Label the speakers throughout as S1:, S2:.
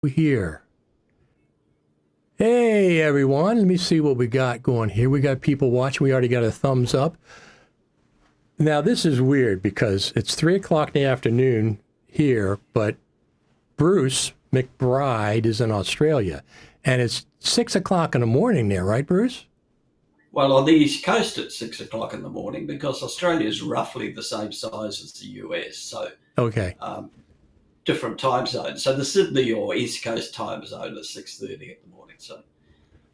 S1: here. Hey, everyone. Let me see what we got going here. We got people watching. We already got a thumbs up. Now, this is weird because it's 3 o'clock in the afternoon here, but Bruce Macbryde is in Australia, and it's 6 o'clock in the morning there, right, Bruce?
S2: Well, on the East Coast, it's 6 o'clock in the morning because Australia is roughly the same size as the US. So,
S1: Okay.
S2: different time zones. So the Sydney or East Coast time zone is 6:30 in the morning.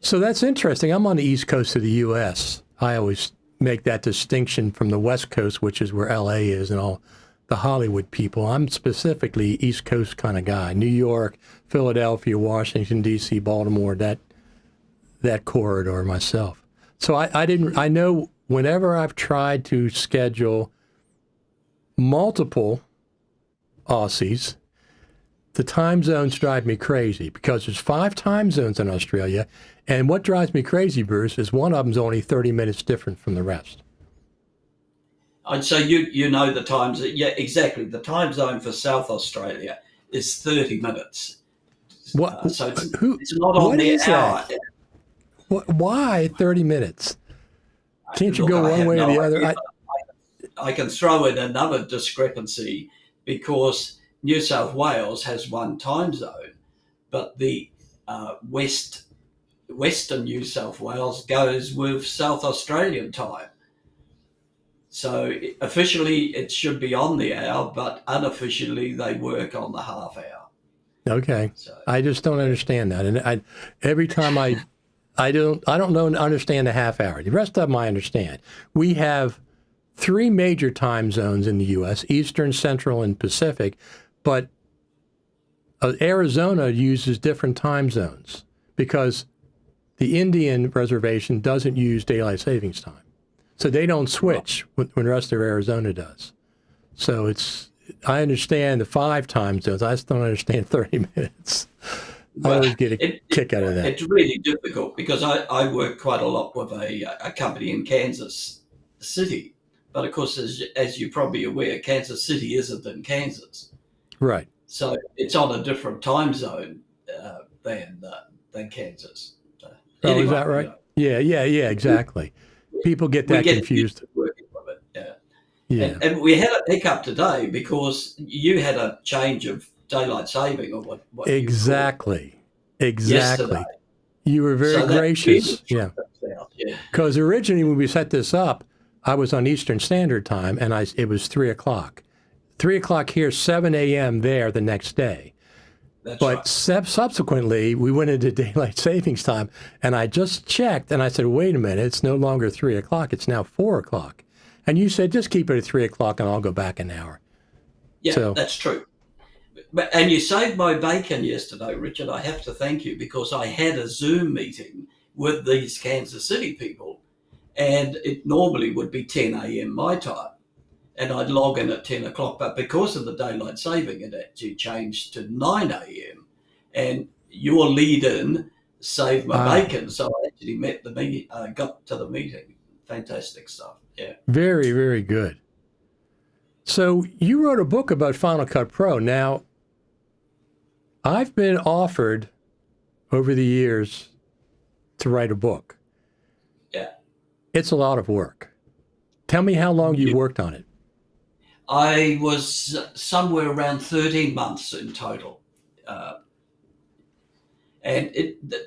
S1: So that's interesting. I'm on the East Coast of the U.S. I always make that distinction from the West Coast, which is where L.A. is and all the Hollywood people. I'm specifically East Coast kind of guy. New York, Philadelphia, Washington, D.C., Baltimore, that corridor myself. So I know whenever I've tried to schedule multiple Aussies, the time zones drive me crazy because there's 5 time zones in Australia. And what drives me crazy, Bruce, is one of them's only 30 minutes different from the rest.
S2: And so you know the times. Yeah, exactly. The time zone for South Australia is 30 minutes.
S1: What?
S2: So it's not on the hour.
S1: Why 30 minutes? Can't you
S2: Look,
S1: go one way or the other?
S2: I can throw in another discrepancy because New South Wales has one time zone, but the Western New South Wales goes with South Australian time. So officially it should be on the hour, but unofficially they work on the half hour.
S1: Okay.
S2: So,
S1: I just don't understand that. And every time I don't understand the half hour. The rest of them I understand. We have 3 major time zones in the U.S., Eastern, Central, and Pacific, but Arizona uses different time zones because the Indian reservation doesn't use daylight savings time. So they don't switch when the rest of Arizona does. So I understand the 5 time zones. I just don't understand 30 minutes. I always get a kick out of that.
S2: It's really difficult because I work quite a lot with a company in Kansas City. But of course, as you're probably aware, Kansas City isn't in Kansas.
S1: Right.
S2: So it's on a different time zone than Kansas.
S1: Anyway, is that right? Yeah, exactly. People get that confused.
S2: Working with it, yeah. And we had a hiccup today because you had a change of daylight saving or what
S1: Exactly.
S2: Yesterday.
S1: You were very gracious. Yeah. Because originally when we set this up, I was on Eastern Standard Time and it was 3 o'clock. 3 o'clock here, 7 a.m. there the next day. But subsequently, we went into daylight savings time, and I just checked, and I said, wait a minute, it's no longer 3 o'clock, it's now 4 o'clock. And you said, just keep it at 3 o'clock, and I'll go back an hour.
S2: Yeah, that's true. And you saved my bacon yesterday, Richard. I have to thank you because I had a Zoom meeting with these Kansas City people, and it normally would be 10 a.m. my time. And I'd log in at 10 o'clock, but because of the daylight saving, it actually changed to 9 a.m. And your lead-in saved my bacon, so I actually got to the meeting. Fantastic stuff, yeah.
S1: Very, very good. So you wrote a book about Final Cut Pro. Now, I've been offered over the years to write a book.
S2: Yeah.
S1: It's a lot of work. Tell me how long you worked on it.
S2: I was somewhere around 13 months in total. And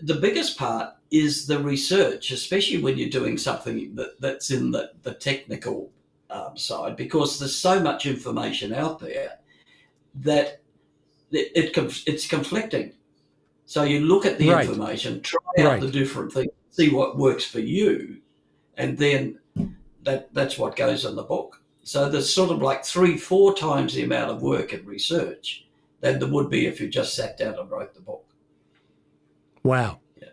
S2: the biggest part is the research, especially when you're doing something that's in the technical side, because there's so much information out there that it's conflicting. So you look at the information, try out the different things, see what works for you, and then that's what goes in the book. So there's sort of like 3-4 times the amount of work and research than there would be if you just sat down and wrote the book.
S1: Wow. Yeah.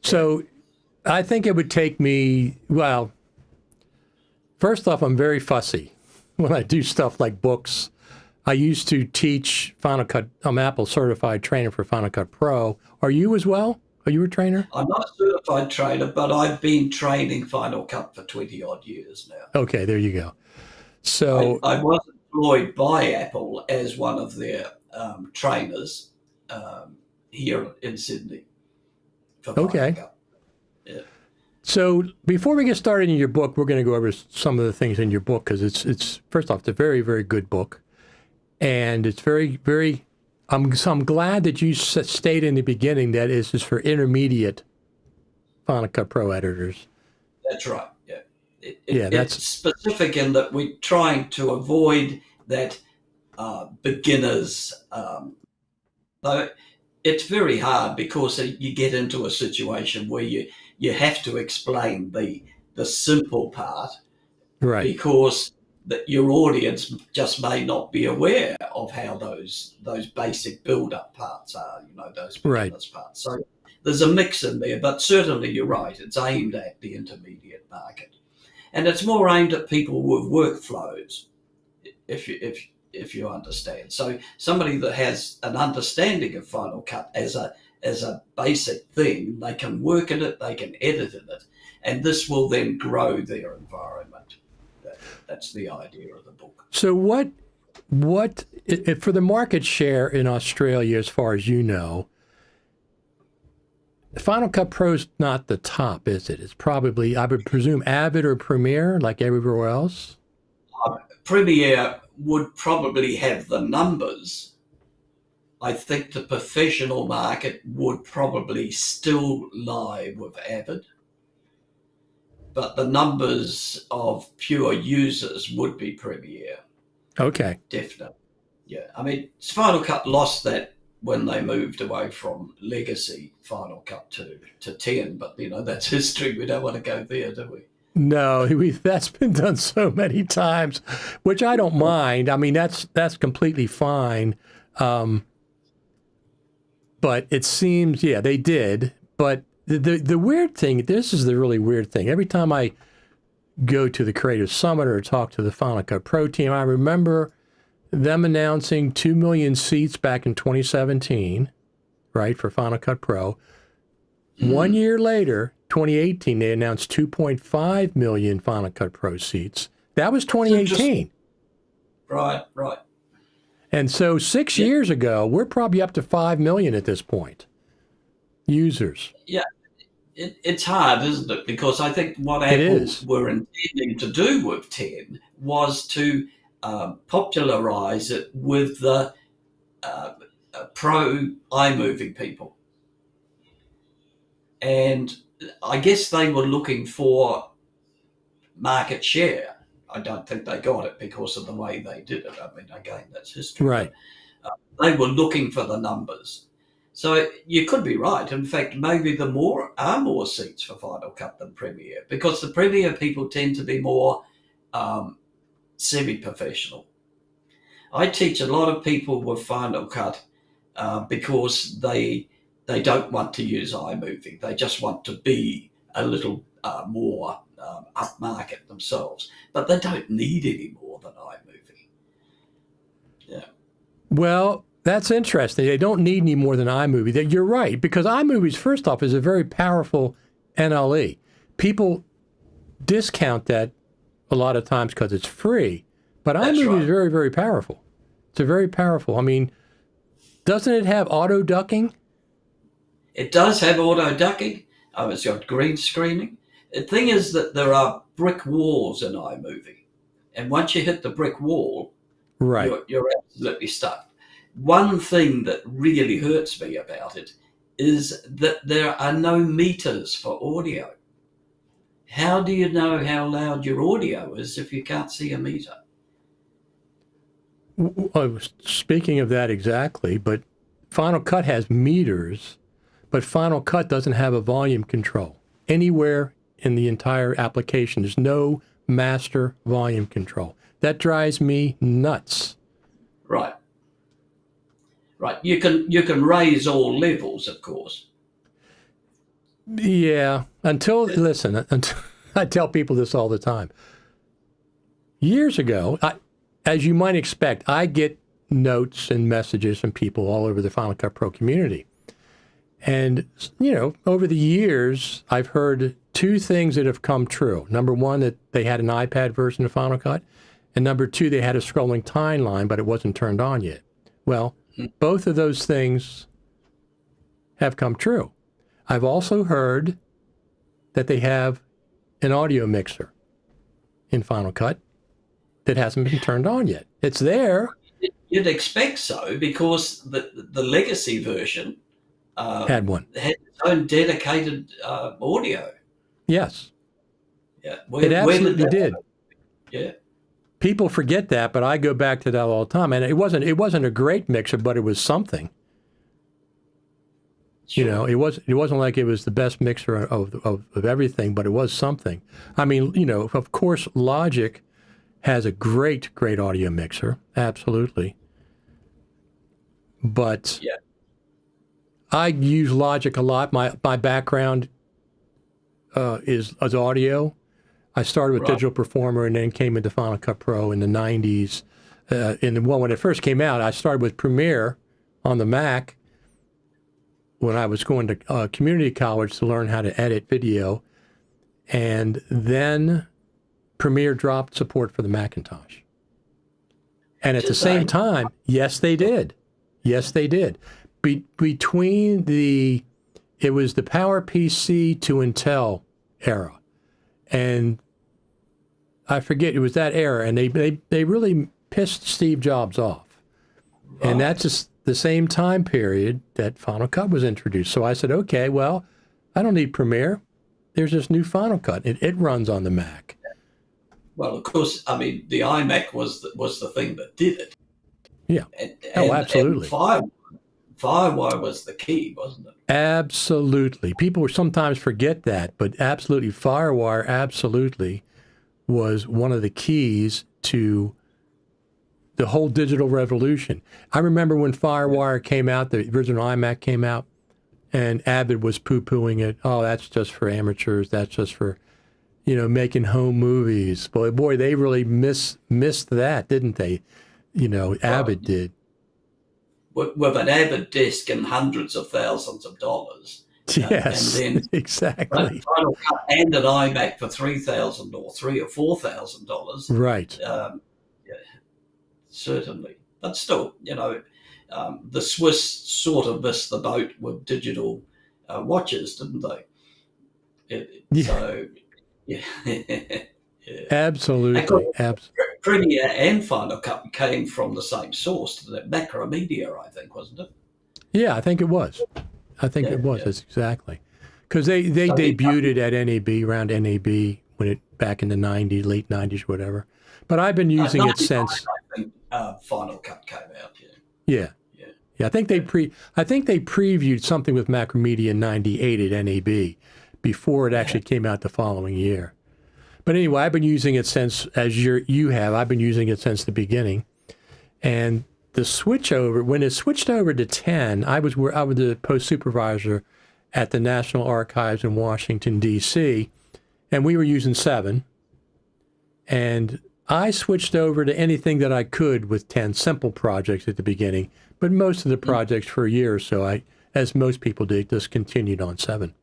S1: So I think it would take me, well, first off, I'm very fussy when I do stuff like books. I used to teach Final Cut. I'm Apple certified trainer for Final Cut Pro. Are you as well? Are you a trainer?
S2: I'm not a certified trainer, but I've been training Final Cut for 20 odd years now.
S1: Okay, there you go. So
S2: I was employed by Apple as one of their trainers here in Sydney for
S1: Okay.
S2: Final Cut. Yeah.
S1: So before we get started in your book, we're going to go over some of the things in your book because it's first off, it's a very, very good book, and it's very, very. So I'm glad that you stated in the beginning that this is for intermediate Final Cut Pro editors.
S2: That's right. Yeah. It's specific in that we're trying to avoid that beginners. Though it's very hard because you get into a situation where you have to explain the simple part,
S1: right?
S2: Because your audience just may not be aware of how those basic build-up parts are. Those beginners parts. So there's a mix in there, but certainly you're right. It's aimed at the intermediate market, and it's more aimed at people with workflows. If you understand, so somebody that has an understanding of Final Cut as a basic thing, they can work in it, they can edit in it, and this will then grow their environment. That's the idea of the book.
S1: So what for the market share in Australia, as far as you know, Final Cut Pro's not the top, is it? It's probably, I would presume, Avid or Premiere, like everywhere else.
S2: Premiere would probably have the numbers. I think the professional market would probably still lie with Avid, but the numbers of pure users would be Premiere.
S1: Okay.
S2: Definitely. Yeah. I mean, Final Cut lost that when they moved away from legacy Final Cut to 10, but that's history. We don't want to go there, do we?
S1: No, that's been done so many times, which I don't mind. I mean, that's completely fine. But it seems, they did. But the weird thing, this is the really weird thing. Every time I go to the Creative Summit or talk to the Final Cut Pro team, I remember them announcing 2 million seats back in 2017, right, for Final Cut Pro. 1 year later, 2018, they announced 2.5 million Final Cut Pro seats. That was 2018.
S2: Right.
S1: And so 6 years ago, we're probably up to 5 million at this point. Users.
S2: Yeah. It's hard, isn't it? Because I think what Apple were intending to do with 10 was to popularize it with the pro iMovie people. And I guess they were looking for market share. I don't think they got it because of the way they did it. I mean, again, that's history.
S1: Right.
S2: But, they were looking for the numbers. So you could be right. In fact, maybe are more seats for Final Cut than Premiere, because the Premiere people tend to be more semi-professional. I teach a lot of people with Final Cut because they don't want to use iMovie. They just want to be a little more upmarket themselves, but they don't need any more than iMovie. Yeah.
S1: Well, that's interesting. They don't need any more than iMovie. You're right, because iMovie, first off, is a very powerful NLE. People discount that a lot of times because it's free, but iMovie is very, very powerful. It's a very powerful. I mean, doesn't it have auto ducking?
S2: It does have auto ducking. It's got green screening. The thing is that there are brick walls in iMovie, and once you hit the brick wall,
S1: right,
S2: you're absolutely stuck. One thing that really hurts me about it is that there are no meters for audio. How do you know how loud your audio is if you can't see a meter?
S1: I was speaking of that exactly, but Final Cut has meters, but Final Cut doesn't have a volume control anywhere in the entire application. There's no master volume control. That drives me nuts.
S2: Right. You can raise all levels, of course.
S1: Yeah. Until I tell people this all the time. Years ago, as you might expect, I get notes and messages from people all over the Final Cut Pro community. And, over the years, I've heard two things that have come true. Number one, that they had an iPad version of Final Cut. And number two, they had a scrolling timeline, but it wasn't turned on yet. Well, both of those things have come true. I've also heard that they have an audio mixer in Final Cut that hasn't been turned on yet. It's there.
S2: You'd expect so, because the legacy version
S1: Had one.
S2: had its own dedicated audio.
S1: Yes.
S2: Yeah,
S1: it absolutely did.
S2: Yeah.
S1: People forget that, but I go back to that all the time. And it wasn't a great mixer, but it was something.
S2: Sure.
S1: You know, it wasn't like it was the best mixer of everything, but it was something. I mean, you know, of course, Logic has a great audio mixer, absolutely. But
S2: yeah.
S1: I use Logic a lot. My background is audio. I started with Digital Performer and then came into Final Cut Pro in the 90s. When it first came out, I started with Premiere on the Mac when I was going to community college to learn how to edit video. And then Premiere dropped support for the Macintosh. And at the same time, yes, they did. Yes, they did. Between it was the PowerPC to Intel era. And I forget, it was that era. And they really pissed Steve Jobs off. Right. And that's just the same time period that Final Cut was introduced. So I said, okay, well, I don't need Premiere. There's this new Final Cut. It runs on the Mac.
S2: Well, of course, I mean, the iMac was the thing that did it.
S1: Yeah. Absolutely.
S2: And FireWire was the key, wasn't it?
S1: Absolutely. People sometimes forget that, but absolutely, FireWire absolutely was one of the keys to the whole digital revolution. I remember when FireWire came out, the original iMac came out, and Avid was poo-pooing it. Oh, that's just for amateurs. That's just for, you know, making home movies. Boy, they really missed that, didn't they? You know, Avid did.
S2: With an Avid disc and hundreds of thousands of dollars.
S1: Yes,
S2: and then
S1: exactly.
S2: Final Cut and an iMac for $3,000 or $3,000 or $4,000.
S1: Right.
S2: Yeah, certainly. But still, you know, the Swiss sort of missed the boat with digital watches, didn't they? So, yeah. Yeah.
S1: Absolutely.
S2: Premiere and Final Cut came from the same source, Macromedia, I think, wasn't it?
S1: Yeah, I think it was. It was. That's exactly. Because they debuted it at NAB, around NAB, back in the 90s, late 90s, whatever. But I've been using it since.
S2: I think Final Cut came out,
S1: Yeah. I think they previewed something with Macromedia in 98 at NAB before it actually came out the following year. But anyway, I've been using it since, you have, I've been using it since the beginning. And the switchover, when it switched over to 10, I was the post supervisor at the National Archives in Washington, D.C., and we were using 7. And I switched over to anything that I could with 10, simple projects at the beginning. But most of the projects for a year or so, as most people did, just continued on 7.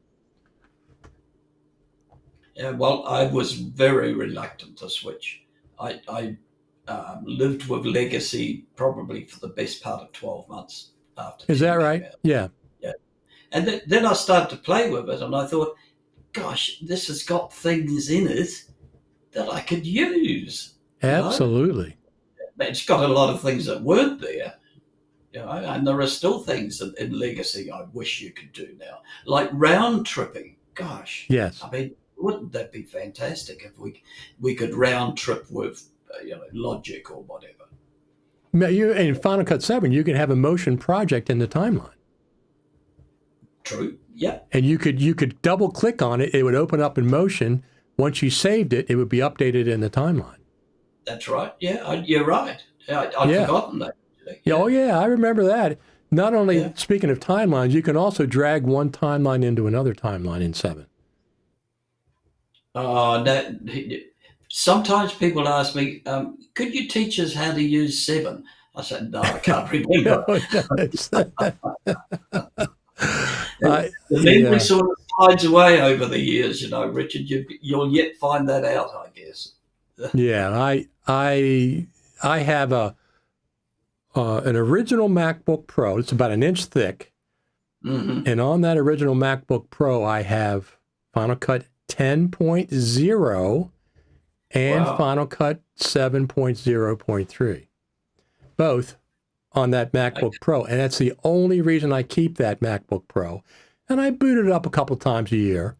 S2: Yeah, well, I was very reluctant to switch. I lived with Legacy probably for the best part of 12 months after.
S1: Is that right? Yeah.
S2: Yeah. And then I started to play with it, and I thought, gosh, this has got things in it that I could use.
S1: Absolutely.
S2: It's got a lot of things that weren't there. You know, and there are still things in Legacy I wish you could do now, like round tripping. Gosh.
S1: Yes.
S2: I mean, wouldn't that be fantastic if we could round trip with Logic or whatever?
S1: In Final Cut 7, you can have a motion project in the timeline.
S2: True. Yeah.
S1: And you could double click on it. It would open up in motion. Once you saved it, it would be updated in the timeline.
S2: That's right. Yeah, you're right. I'd forgotten that.
S1: Yeah. Oh yeah, I remember that. Not only speaking of timelines, you can also drag one timeline into another timeline in 7.
S2: Sometimes people ask me, could you teach us how to use 7? I said, no, I can't remember. The memory sort of slides away over the years, you know, Richard. You'll yet find that out, I guess.
S1: Yeah, I have an original MacBook Pro. It's about an inch thick,
S2: Mm-hmm.
S1: And on that original MacBook Pro, I have Final Cut 10.0 and
S2: Wow.
S1: Final Cut 7.0.3, both on that
S2: Okay.
S1: MacBook Pro. And that's the only reason I keep that MacBook Pro. And I boot it up a couple times a year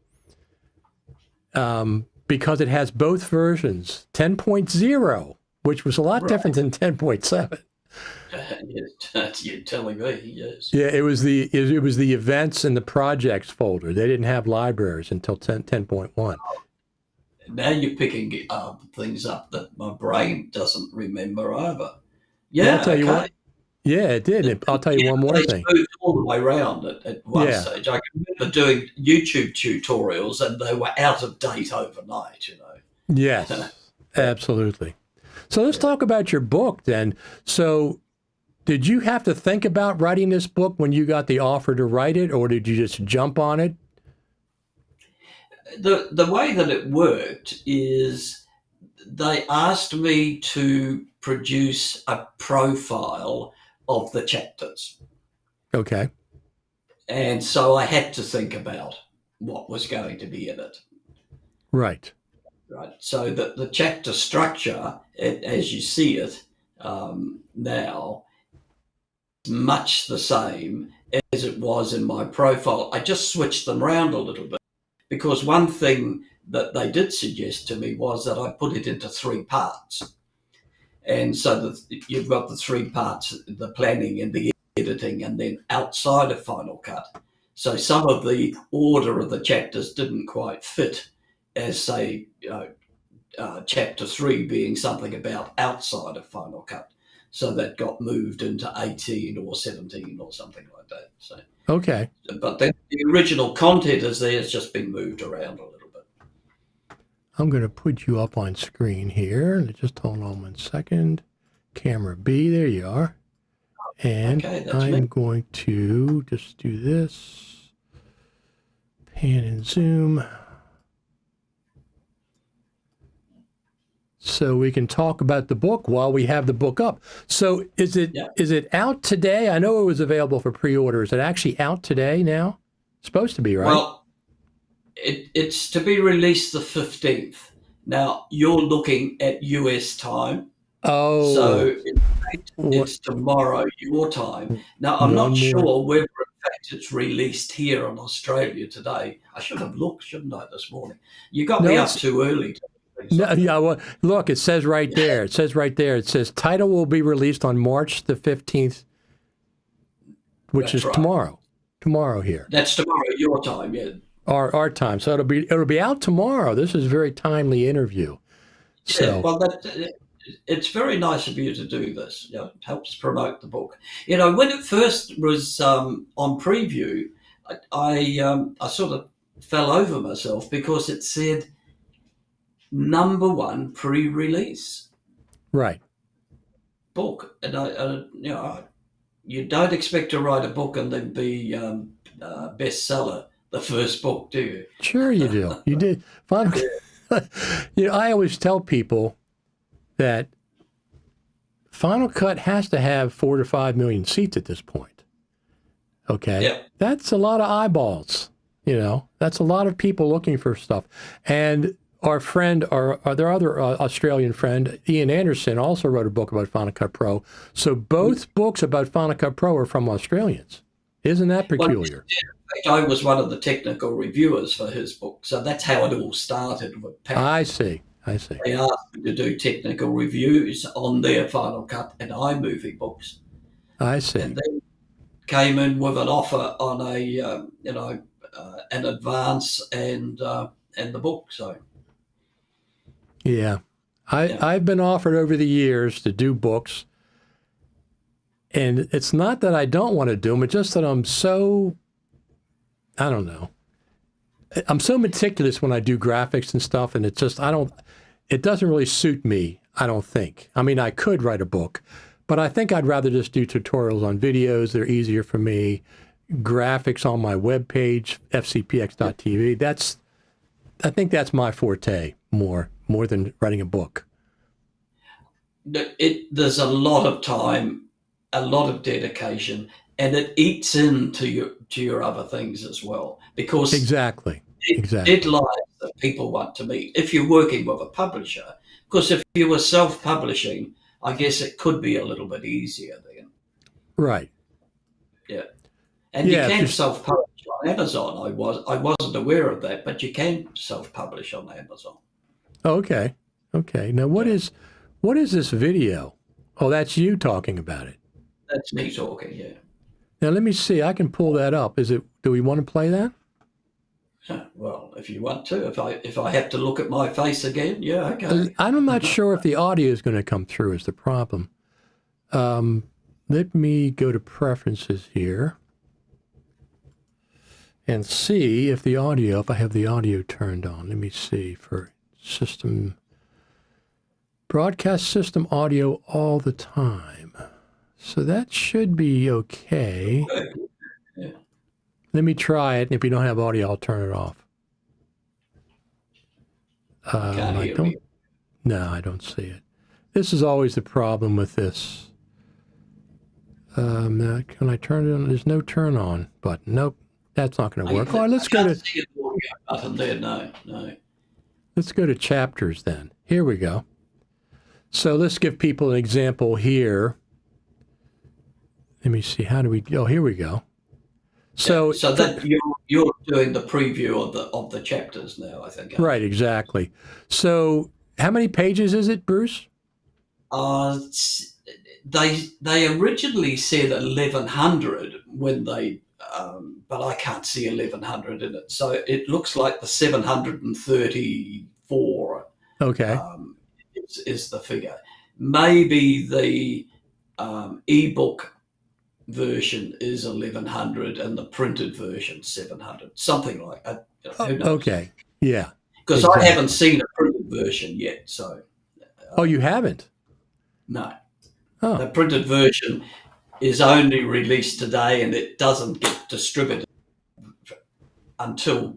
S1: because it has both versions, 10.0, which was a lot different than 10.7.
S2: You're telling me, yes.
S1: Yeah, it was the events and the projects folder. They didn't have libraries until 10.1.
S2: Now you're picking things up that my brain doesn't remember either.
S1: Well,
S2: Yeah,
S1: I'll tell you
S2: okay.
S1: what. Yeah, it did. I'll tell you one more
S2: They
S1: thing.
S2: moved all the way around at one
S1: Yeah.
S2: stage. I can remember doing YouTube tutorials and they were out of date overnight,
S1: Yes, absolutely. So let's talk about your book then. So did you have to think about writing this book when you got the offer to write it, or did you just jump on it?
S2: The way that it worked is they asked me to produce a profile of the chapters.
S1: Okay.
S2: And so I had to think about what was going to be in it.
S1: Right.
S2: Right. So the chapter structure, as you see it now, is much the same as it was in my profile. I just switched them around a little bit because one thing that they did suggest to me was that I put it into 3 parts. And so you've got the 3 parts, the planning and the editing, and then outside of Final Cut. So some of the order of the chapters didn't quite fit as, say, chapter 3 being something about outside of Final Cut. So that got moved into 18 or 17 or something like that. So,
S1: Okay.
S2: but then the original content is there, it's just been moved around a little bit.
S1: I'm going to put you up on screen here. Just hold on 1 second. Camera B, there you are. And
S2: Okay,
S1: I'm going to just do this. Pan and zoom. So we can talk about the book while we have the book up. So is it out today? I know it was available for pre-order. Is it actually out today now? It's supposed to be, right?
S2: Well, it's to be released the 15th. Now, you're looking at US time.
S1: Oh.
S2: So in fact, it's tomorrow, your time. Now, I'm not sure whether in fact it's released here in Australia today. I should have looked, shouldn't I, this morning? You got me up too early.
S1: No, yeah, well, look, it says right there. It says right there. It says title will be released on March the 15th, which is tomorrow. Tomorrow here.
S2: That's tomorrow, your time, yeah.
S1: Our time. So it'll be out tomorrow. This is a very timely interview. So
S2: yeah, well, it's very nice of you to do this. It helps promote the book. When it first was on preview, I sort of fell over myself because it said #1 pre-release.
S1: Right.
S2: Book, and you don't expect to write a book and then be bestseller the first book, do you?
S1: Sure, you do. You did. Final. I always tell people that Final Cut has to have 4 to 5 million seats at this point. Okay.
S2: Yeah.
S1: That's a lot of eyeballs. That's a lot of people looking for stuff. And our friend, our other Australian friend, Ian Anderson, also wrote a book about Final Cut Pro. So both books about Final Cut Pro are from Australians. Isn't that peculiar?
S2: I was one of the technical reviewers for his book, so that's how it all started with Pat.
S1: I see. They
S2: asked me to do technical reviews on their Final Cut and iMovie books.
S1: I see.
S2: And then came in with an offer on an advance and the book. So.
S1: Yeah. I've been offered over the years to do books, and it's not that I don't want to do them, it's just that I'm so meticulous when I do graphics and stuff, and it doesn't really suit me, I don't think. I mean, I could write a book, but I think I'd rather just do tutorials on videos. They're easier for me. Graphics on my webpage, fcpx.tv. I think that's my forte more than writing a book.
S2: There's a lot of time, a lot of dedication, and it eats into your other things as well, because
S1: Exactly.
S2: deadlines that people want to meet. If you're working with a publisher, because if you were self-publishing, I guess it could be a little bit easier then.
S1: Right.
S2: Yeah, and you can self-publish on Amazon. I wasn't aware of that, but you can self-publish on Amazon.
S1: Okay. Now, what is this video? Oh, that's you talking about it.
S2: That's me talking. Yeah.
S1: Now, let me see. I can pull that up. Do we want to play that?
S2: Well, if you want to, if I have to look at my face again, yeah, okay.
S1: I'm not sure if the audio is going to come through is the problem. Let me go to preferences here and see if I have the audio turned on. Let me see for system, broadcast system audio all the time. So that should be okay.
S2: Yeah.
S1: Let me try it. If you don't have audio, I'll turn it off.
S2: Can't hear me.
S1: No, I don't see it. This is always the problem with this. Now, can I turn it on? There's no turn on button. Nope, that's not going to work. All right, let's go to.
S2: See an audio button there. No.
S1: Let's go to chapters then. Here we go. So let's give people an example here. Let me see. How do we? Oh, here we go. So
S2: that you're doing the preview of the chapters now, I think.
S1: Right, exactly. So how many pages is it, Bruce?
S2: They originally said 1100 when they, but I can't see 1100 in it. So it looks like the 734.
S1: Okay.
S2: Is the figure. Maybe the ebook version is 1100 and the printed version 700, something like that. Who knows?
S1: Okay. Yeah.
S2: Because exactly. I haven't seen a printed version yet. So.
S1: Oh, you haven't?
S2: No.
S1: Oh.
S2: The printed version is only released today, and it doesn't get distributed until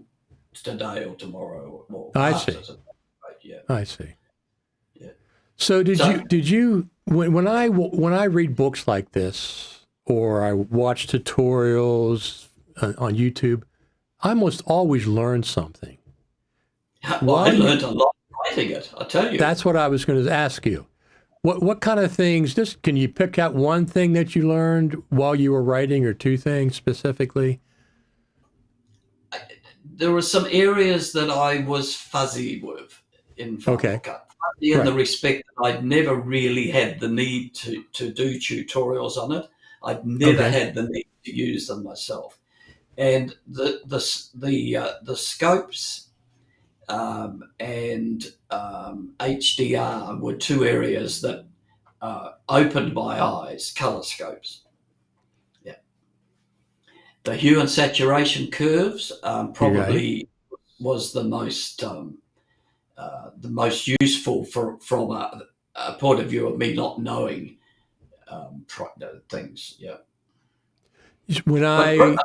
S2: today or tomorrow. Or
S1: I see.
S2: Right? Yeah.
S1: I see.
S2: Yeah.
S1: So did you when I read books like this, or I watch tutorials on YouTube, I almost always learn something.
S2: Well, I learned a lot writing it, I tell you.
S1: That's what I was going to ask you. What kind of things, can you pick out one thing that you learned while you were writing, or two things specifically?
S2: There were some areas that I was fuzzy with in Final Cut. Fuzzy in the respect that I'd never really had the need to do tutorials on it. I'd never had the need to use them myself. And the scopes and HDR were two areas that opened my eyes, color scopes. Yeah. The hue and saturation curves probably was the most useful from a point of view of me not knowing things. Yeah. I'm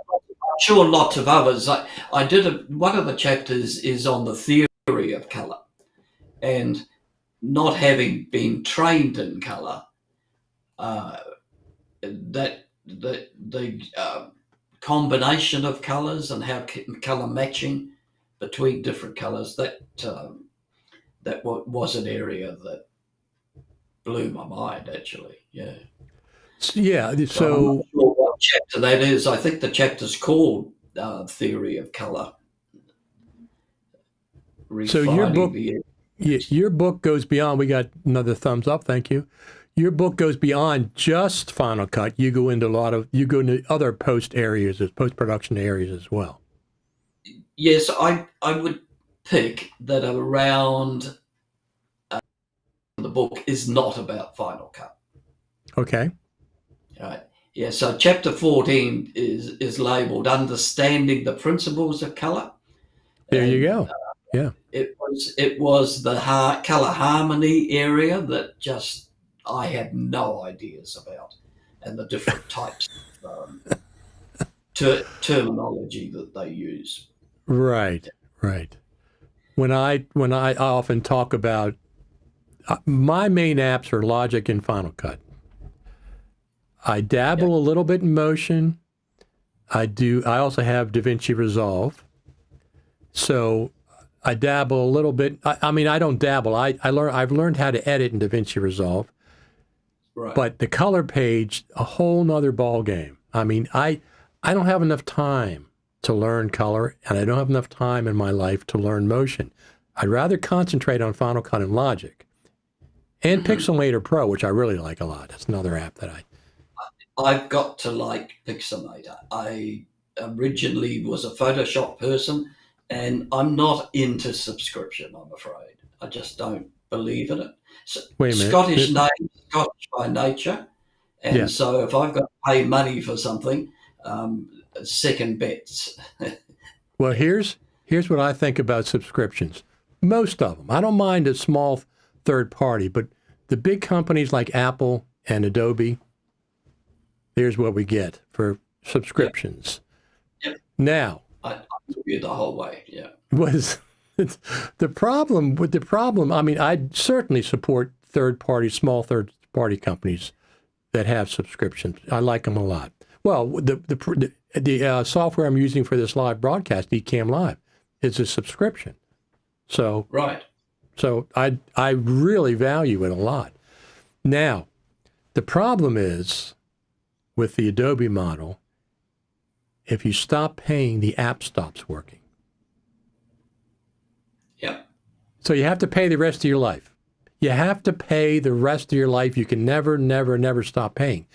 S2: sure lots of others. I did one of the chapters is on the theory of color, and not having been trained in color, that the combination of colors and how color matching between different colors, that was an area that blew my mind, actually. Yeah.
S1: Yeah. So
S2: I'm not sure what chapter that is. I think the chapter's called Theory of Color.
S1: So your book goes beyond. We got another thumbs up. Thank you. Your book goes beyond just Final Cut. You go into other post-production areas as well.
S2: Yes, I would pick that around the book is not about Final Cut.
S1: Okay.
S2: Right. Yeah. So chapter 14 is labeled "Understanding the Principles of Color."
S1: There you go. Yeah.
S2: It was the color harmony area that just I had no ideas about, and the different types of terminology that they use.
S1: Right. When I often talk about my main apps are Logic and Final Cut. I dabble a little bit in Motion. I also have DaVinci Resolve. So I dabble a little bit. I mean, I don't dabble. I've learned how to edit in DaVinci Resolve.
S2: Right.
S1: But the color page, a whole nother ball game. I mean, I don't have enough time to learn color, and I don't have enough time in my life to learn Motion. I'd rather concentrate on Final Cut and Logic. And Pixelmator Pro, which I really like a lot. That's another app that
S2: I've got to like Pixelmator. I originally was a Photoshop person, and I'm not into subscription, I'm afraid. I just don't believe in it. So,
S1: Wait a minute.
S2: Scottish name, Scottish by nature. And
S1: Yeah.
S2: so if I've got to pay money for something, second bets.
S1: Well, here's what I think about subscriptions. Most of them. I don't mind a small third party, but the big companies like Apple and Adobe, here's what we get for subscriptions.
S2: Yep.
S1: Now,
S2: I do the whole way, yeah.
S1: The problem, I mean, I certainly support small third party companies that have subscriptions. I like them a lot. Well, the software I'm using for this live broadcast, Ecamm Live, is a subscription. So
S2: right.
S1: So I really value it a lot. Now, the problem is with the Adobe model, if you stop paying, the app stops working.
S2: Yep.
S1: So you have to pay the rest of your life. You have to pay the rest of your life. You can never, never, never stop paying.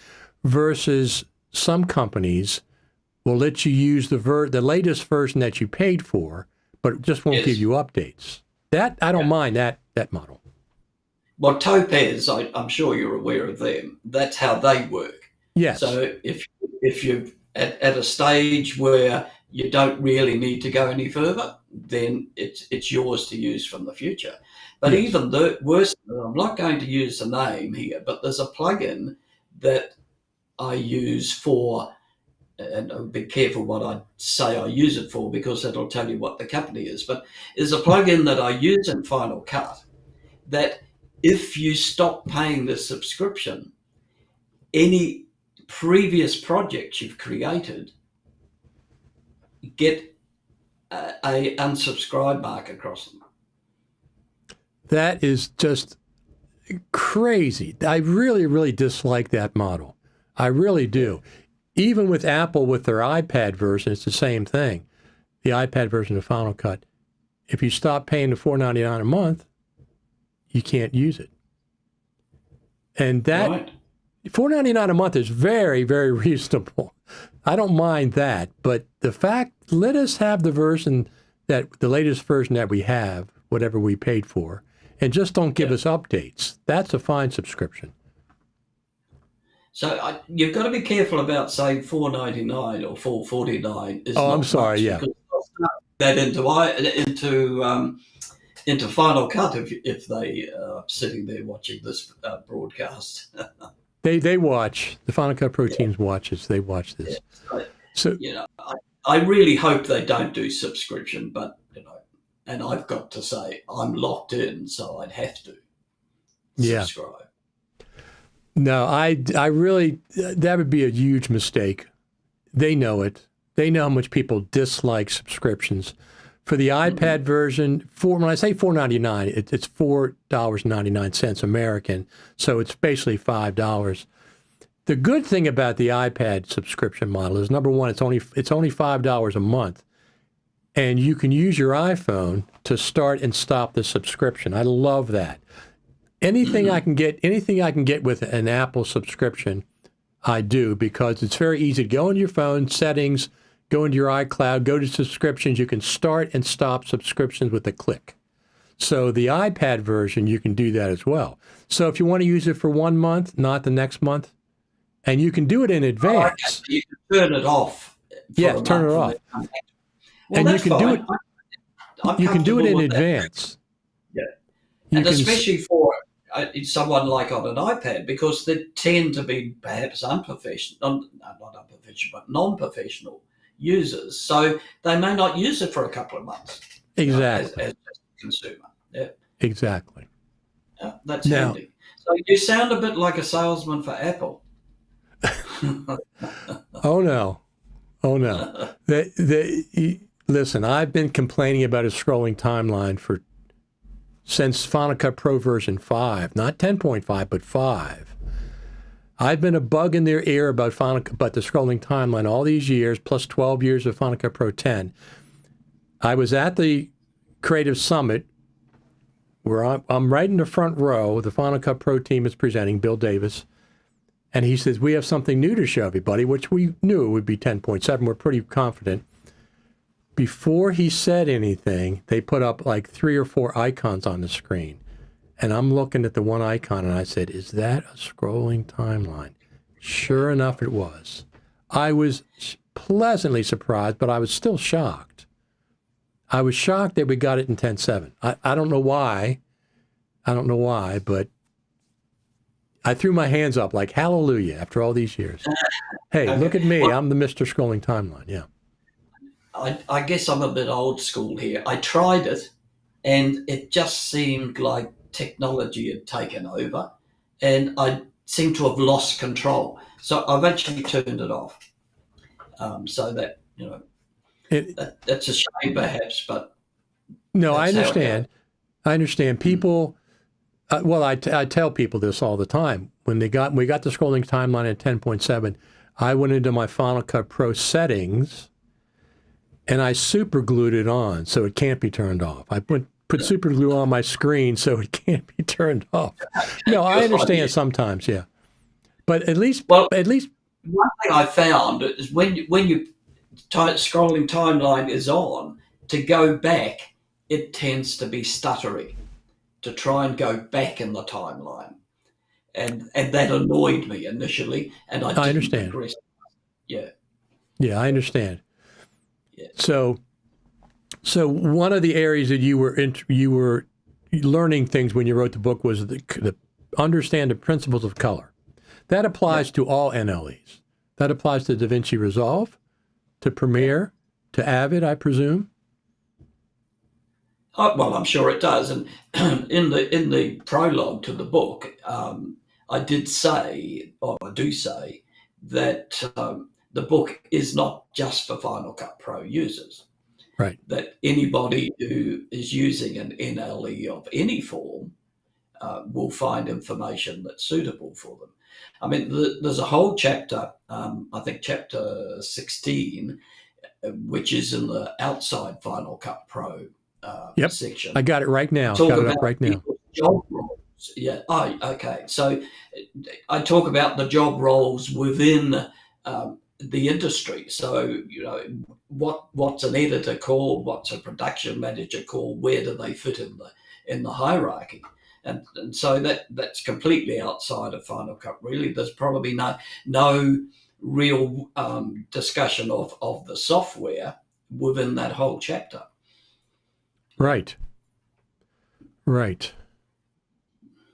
S1: Versus some companies will let you use the latest version that you paid for, but just won't give you updates. That I don't mind that model.
S2: Well, Topaz, I'm sure you're aware of them. That's how they work.
S1: Yes.
S2: So if you're at a stage where you don't really need to go any further, then it's yours to use from the future. But
S1: Yes.
S2: even worse, I'm not going to use the name here, but there's a plugin that I use for, and I'll be careful what I say I use it for because that'll tell you what the company is, but there's a plugin that I use in Final Cut that if you stop paying the subscription, any previous projects you've created get a unsubscribe mark across them.
S1: That is just crazy. I really, really dislike that model. I really do. Even with Apple, with their iPad version, it's the same thing. The iPad version of Final Cut. If you stop paying the $4.99 a month, you can't use it. And that
S2: Right.
S1: $4.99 a month is very, very reasonable. I don't mind that. But the fact, let us have the latest version that we have, whatever we paid for, and just don't give us updates. That's a fine subscription.
S2: So you've got to be careful about saying $4.99 or $4.49.
S1: Oh, I'm sorry. Yeah.
S2: Because they'll start that into Final Cut if they are sitting there watching this broadcast.
S1: They watch. The Final Cut Pro teams watches. They watch this.
S2: Yeah.
S1: So
S2: I really hope they don't do subscription, but and I've got to say I'm locked in, so I'd have to subscribe.
S1: No, I really, that would be a huge mistake. They know it. They know how much people dislike subscriptions. For the iPad version, when I say $4.99, it's $4.99 American, so it's basically $5. The good thing about the iPad subscription model is, number one, it's only $5 a month, and you can use your iPhone to start and stop the subscription. I love that. Anything I can get with an Apple subscription, I do, because it's very easy to go into your phone, settings, go into your iCloud, go to subscriptions. You can start and stop subscriptions with a click. So the iPad version, you can do that as well. So if you want to use it for 1 month, not the next month, and you can do it in advance.
S2: You can turn it off.
S1: Yeah, turn it off. And you can do it. You can do it in advance.
S2: Yeah, and especially for someone like on an iPad, because they tend to be perhaps unprofessional, not unprofessional, but non-professional users. So they may not use it for a couple of months.
S1: Exactly.
S2: As a consumer. Yeah.
S1: Exactly.
S2: That's handy. So you sound a bit like a salesman for Apple.
S1: Oh no. Oh no. Listen, I've been complaining about a scrolling timeline since Final Cut Pro version 5, not 10.5, but 5. I've been a bug in their ear about the scrolling timeline all these years, plus 12 years of Final Cut Pro 10. I was at the Creative Summit where I'm right in the front row. The Final Cut Pro team is presenting, Bill Davis. And he says, we have something new to show everybody, which we knew it would be 10.7. We're pretty confident. Before he said anything, they put up like 3 or 4 icons on the screen. And I'm looking at the one icon, and I said, is that a scrolling timeline? Sure enough, it was. I was pleasantly surprised, but I was still shocked. I was shocked that we got it in 10.7. I don't know why. I don't know why, but I threw my hands up like, hallelujah, after all these years. Hey, look at me. I'm the Mr. Scrolling Timeline, yeah.
S2: I guess I'm a bit old school here. I tried it, and it just seemed like technology had taken over, and I seemed to have lost control. So I've actually turned it off. So that, that's a shame perhaps, but
S1: no, I understand. I understand. People, I tell people this all the time. When we got the scrolling timeline at 10.7, I went into my Final Cut Pro settings and I super glued it on so it can't be turned off. I put super glue on my screen so it can't be turned off. No, I understand sometimes, yeah. But at least
S2: one thing I found is when you scrolling timeline is on, to go back, it tends to be stuttery, to try and go back in the timeline. And that annoyed me initially, and I didn't
S1: understand.
S2: progress. Yeah.
S1: Yeah, I understand.
S2: Yeah.
S1: So one of the areas that you were learning things when you wrote the book was the understand the principles of color. That applies to all NLEs. That applies to DaVinci Resolve, to Premiere, to Avid, I presume.
S2: Well, I'm sure it does. And in the prologue to the book, I do say that the book is not just for Final Cut Pro users.
S1: Right.
S2: That anybody who is using an NLE of any form will find information that's suitable for them. I mean, there's a whole chapter, I think chapter 16, which is in the outside Final Cut Pro section.
S1: I got it right now. Got it up right now.
S2: Job roles. Yeah. Oh, okay. So I talk about the job roles within the industry. So, what's an editor called? What's a production manager called? Where do they fit in the hierarchy? And so that's completely outside of Final Cut. Really, there's probably no real discussion of the software within that whole chapter.
S1: Right.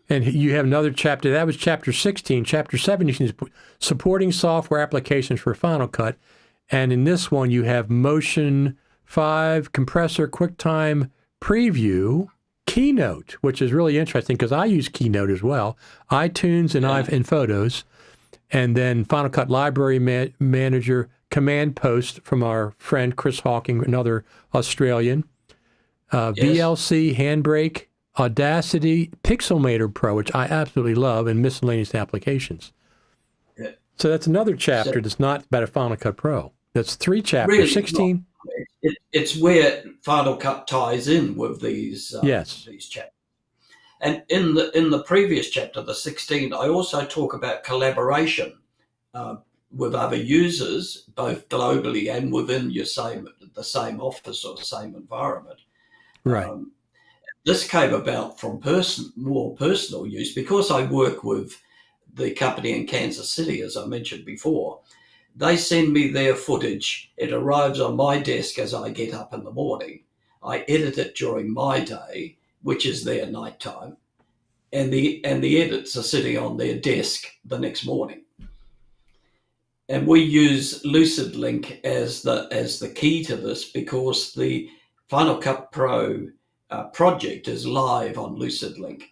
S1: And you have another chapter. That was chapter 16. Chapter 17 is supporting software applications for Final Cut. And in this one, you have Motion 5, Compressor, QuickTime, Preview, Keynote, which is really interesting because I use Keynote as well, iTunes and Photos, and then Final Cut Library Manager, Command Post from our friend Chris Hawking, another Australian, VLC, Handbrake, Audacity, Pixelmator Pro, which I absolutely love, and miscellaneous applications. Yeah. So that's another chapter that's not about a Final Cut Pro. That's 3 chapters, really 16.
S2: It's where Final Cut ties in with these chapters. And in the previous chapter, the 16, I also talk about collaboration with other users, both globally and within the same office or the same environment.
S1: Right.
S2: This came about from more personal use because I work with the company in Kansas City, as I mentioned before. They send me their footage. It arrives on my desk as I get up in the morning. I edit it during my day, which is their nighttime, and the edits are sitting on their desk the next morning. And we use LucidLink as the key to this because the Final Cut Pro project is live on LucidLink,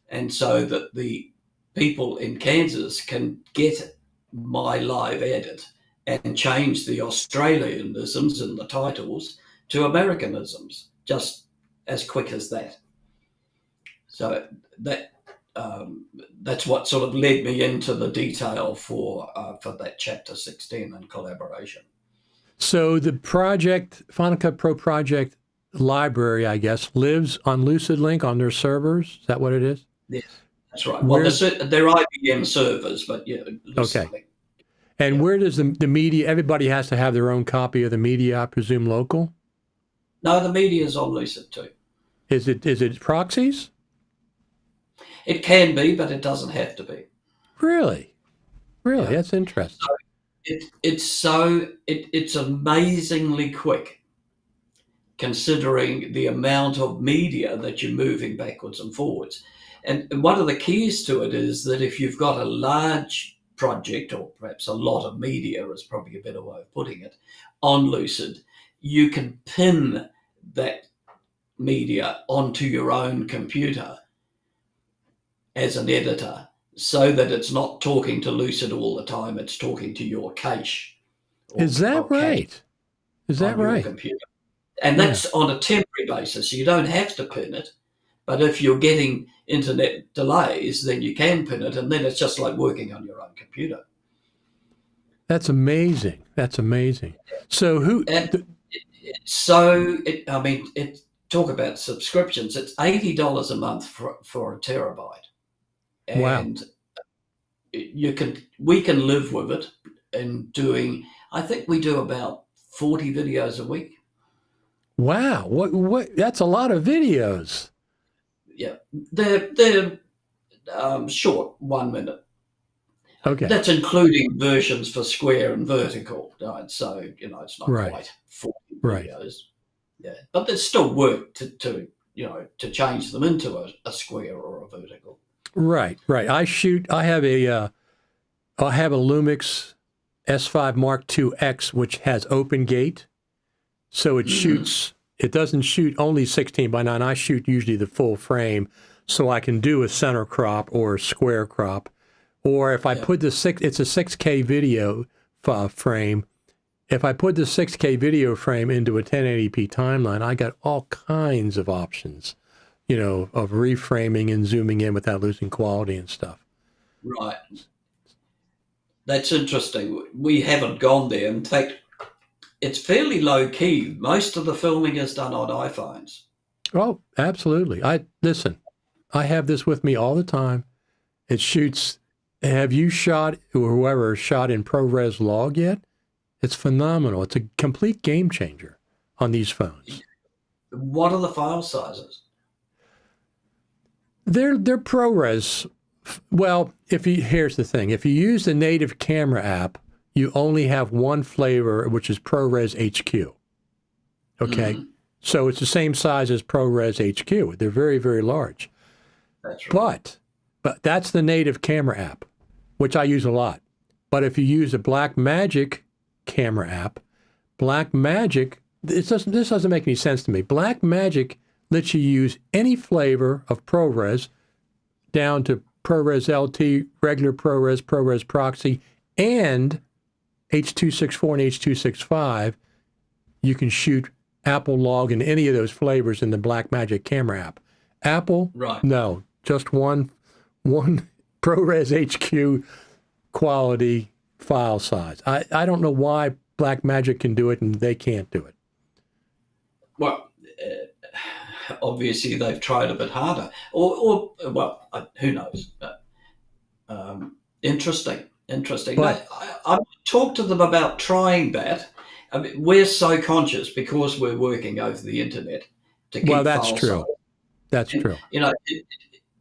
S2: and so that the people in Kansas can get my live edit and change the Australianisms in the titles to Americanisms, just as quick as that. So that's what sort of led me into the detail for that chapter 16 and collaboration.
S1: So the project, Final Cut Pro project library, I guess, lives on LucidLink on their servers. Is that what it is?
S2: Yes, that's right. Well, they're IBM servers, but yeah.
S1: Okay. And where does the media, everybody has to have their own copy of the media, I presume, local?
S2: No, the media is on Lucid too.
S1: Is it proxies?
S2: It can be, but it doesn't have to be.
S1: Really? Yeah. That's interesting.
S2: So it's amazingly quick, considering the amount of media that you're moving backwards and forwards. And one of the keys to it is that if you've got a large project, or perhaps a lot of media is probably a better way of putting it, on Lucid, you can pin that media onto your own computer as an editor, so that it's not talking to Lucid all the time, it's talking to your cache.
S1: Is that right? Is that right?
S2: Computer. And that's on a temporary basis. You don't have to pin it, but if you're getting internet delays, then you can pin it, and then it's just like working on your own computer.
S1: That's amazing. So
S2: talk about subscriptions. It's $80 a month for a terabyte. And we can live with it, and I think we do about 40 videos a week.
S1: Wow. What that's a lot of videos.
S2: Yeah. They're short, 1 minute.
S1: Okay.
S2: That's including versions for square and vertical. Right? So, it's not quite 40 videos. Yeah. But there's still work to change them into a square or a vertical.
S1: Right. I have a Lumix S5 Mark II X, which has open gate. So it shoots, it doesn't shoot only 16:9. I shoot usually the full frame, so I can do a center crop or a square crop. Or if I put it's a 6K video frame. If I put the 6K video frame into a 1080p timeline, I got all kinds of options, of reframing and zooming in without losing quality and stuff.
S2: Right. That's interesting. We haven't gone there. In fact, it's fairly low key. Most of the filming is done on iPhones.
S1: Oh, absolutely. I have this with me all the time. It shoots. Have you shot, or whoever shot in ProRes Log yet? It's phenomenal. It's a complete game changer on these phones.
S2: What are the file sizes?
S1: They're ProRes. Well, here's the thing. If you use the native camera app, you only have one flavor, which is ProRes HQ. Okay? Mm-hmm. So it's the same size as ProRes HQ. They're very, very large.
S2: That's right.
S1: But that's the native camera app, which I use a lot. But if you use a Blackmagic camera app, Blackmagic, this doesn't make any sense to me. Blackmagic lets you use any flavor of ProRes down to ProRes LT, regular ProRes, ProRes Proxy, and H.264 and H.265. You can shoot Apple Log in any of those flavors in the Blackmagic camera app. Apple,
S2: right?
S1: No, just one ProRes HQ quality file size. I don't know why Blackmagic can do it and they can't do it.
S2: Well, obviously they've tried a bit harder, or who knows? Interesting.
S1: But
S2: I've talked to them about trying that. I mean, we're so conscious because we're working over the internet to keep
S1: that's true.
S2: size.
S1: That's true.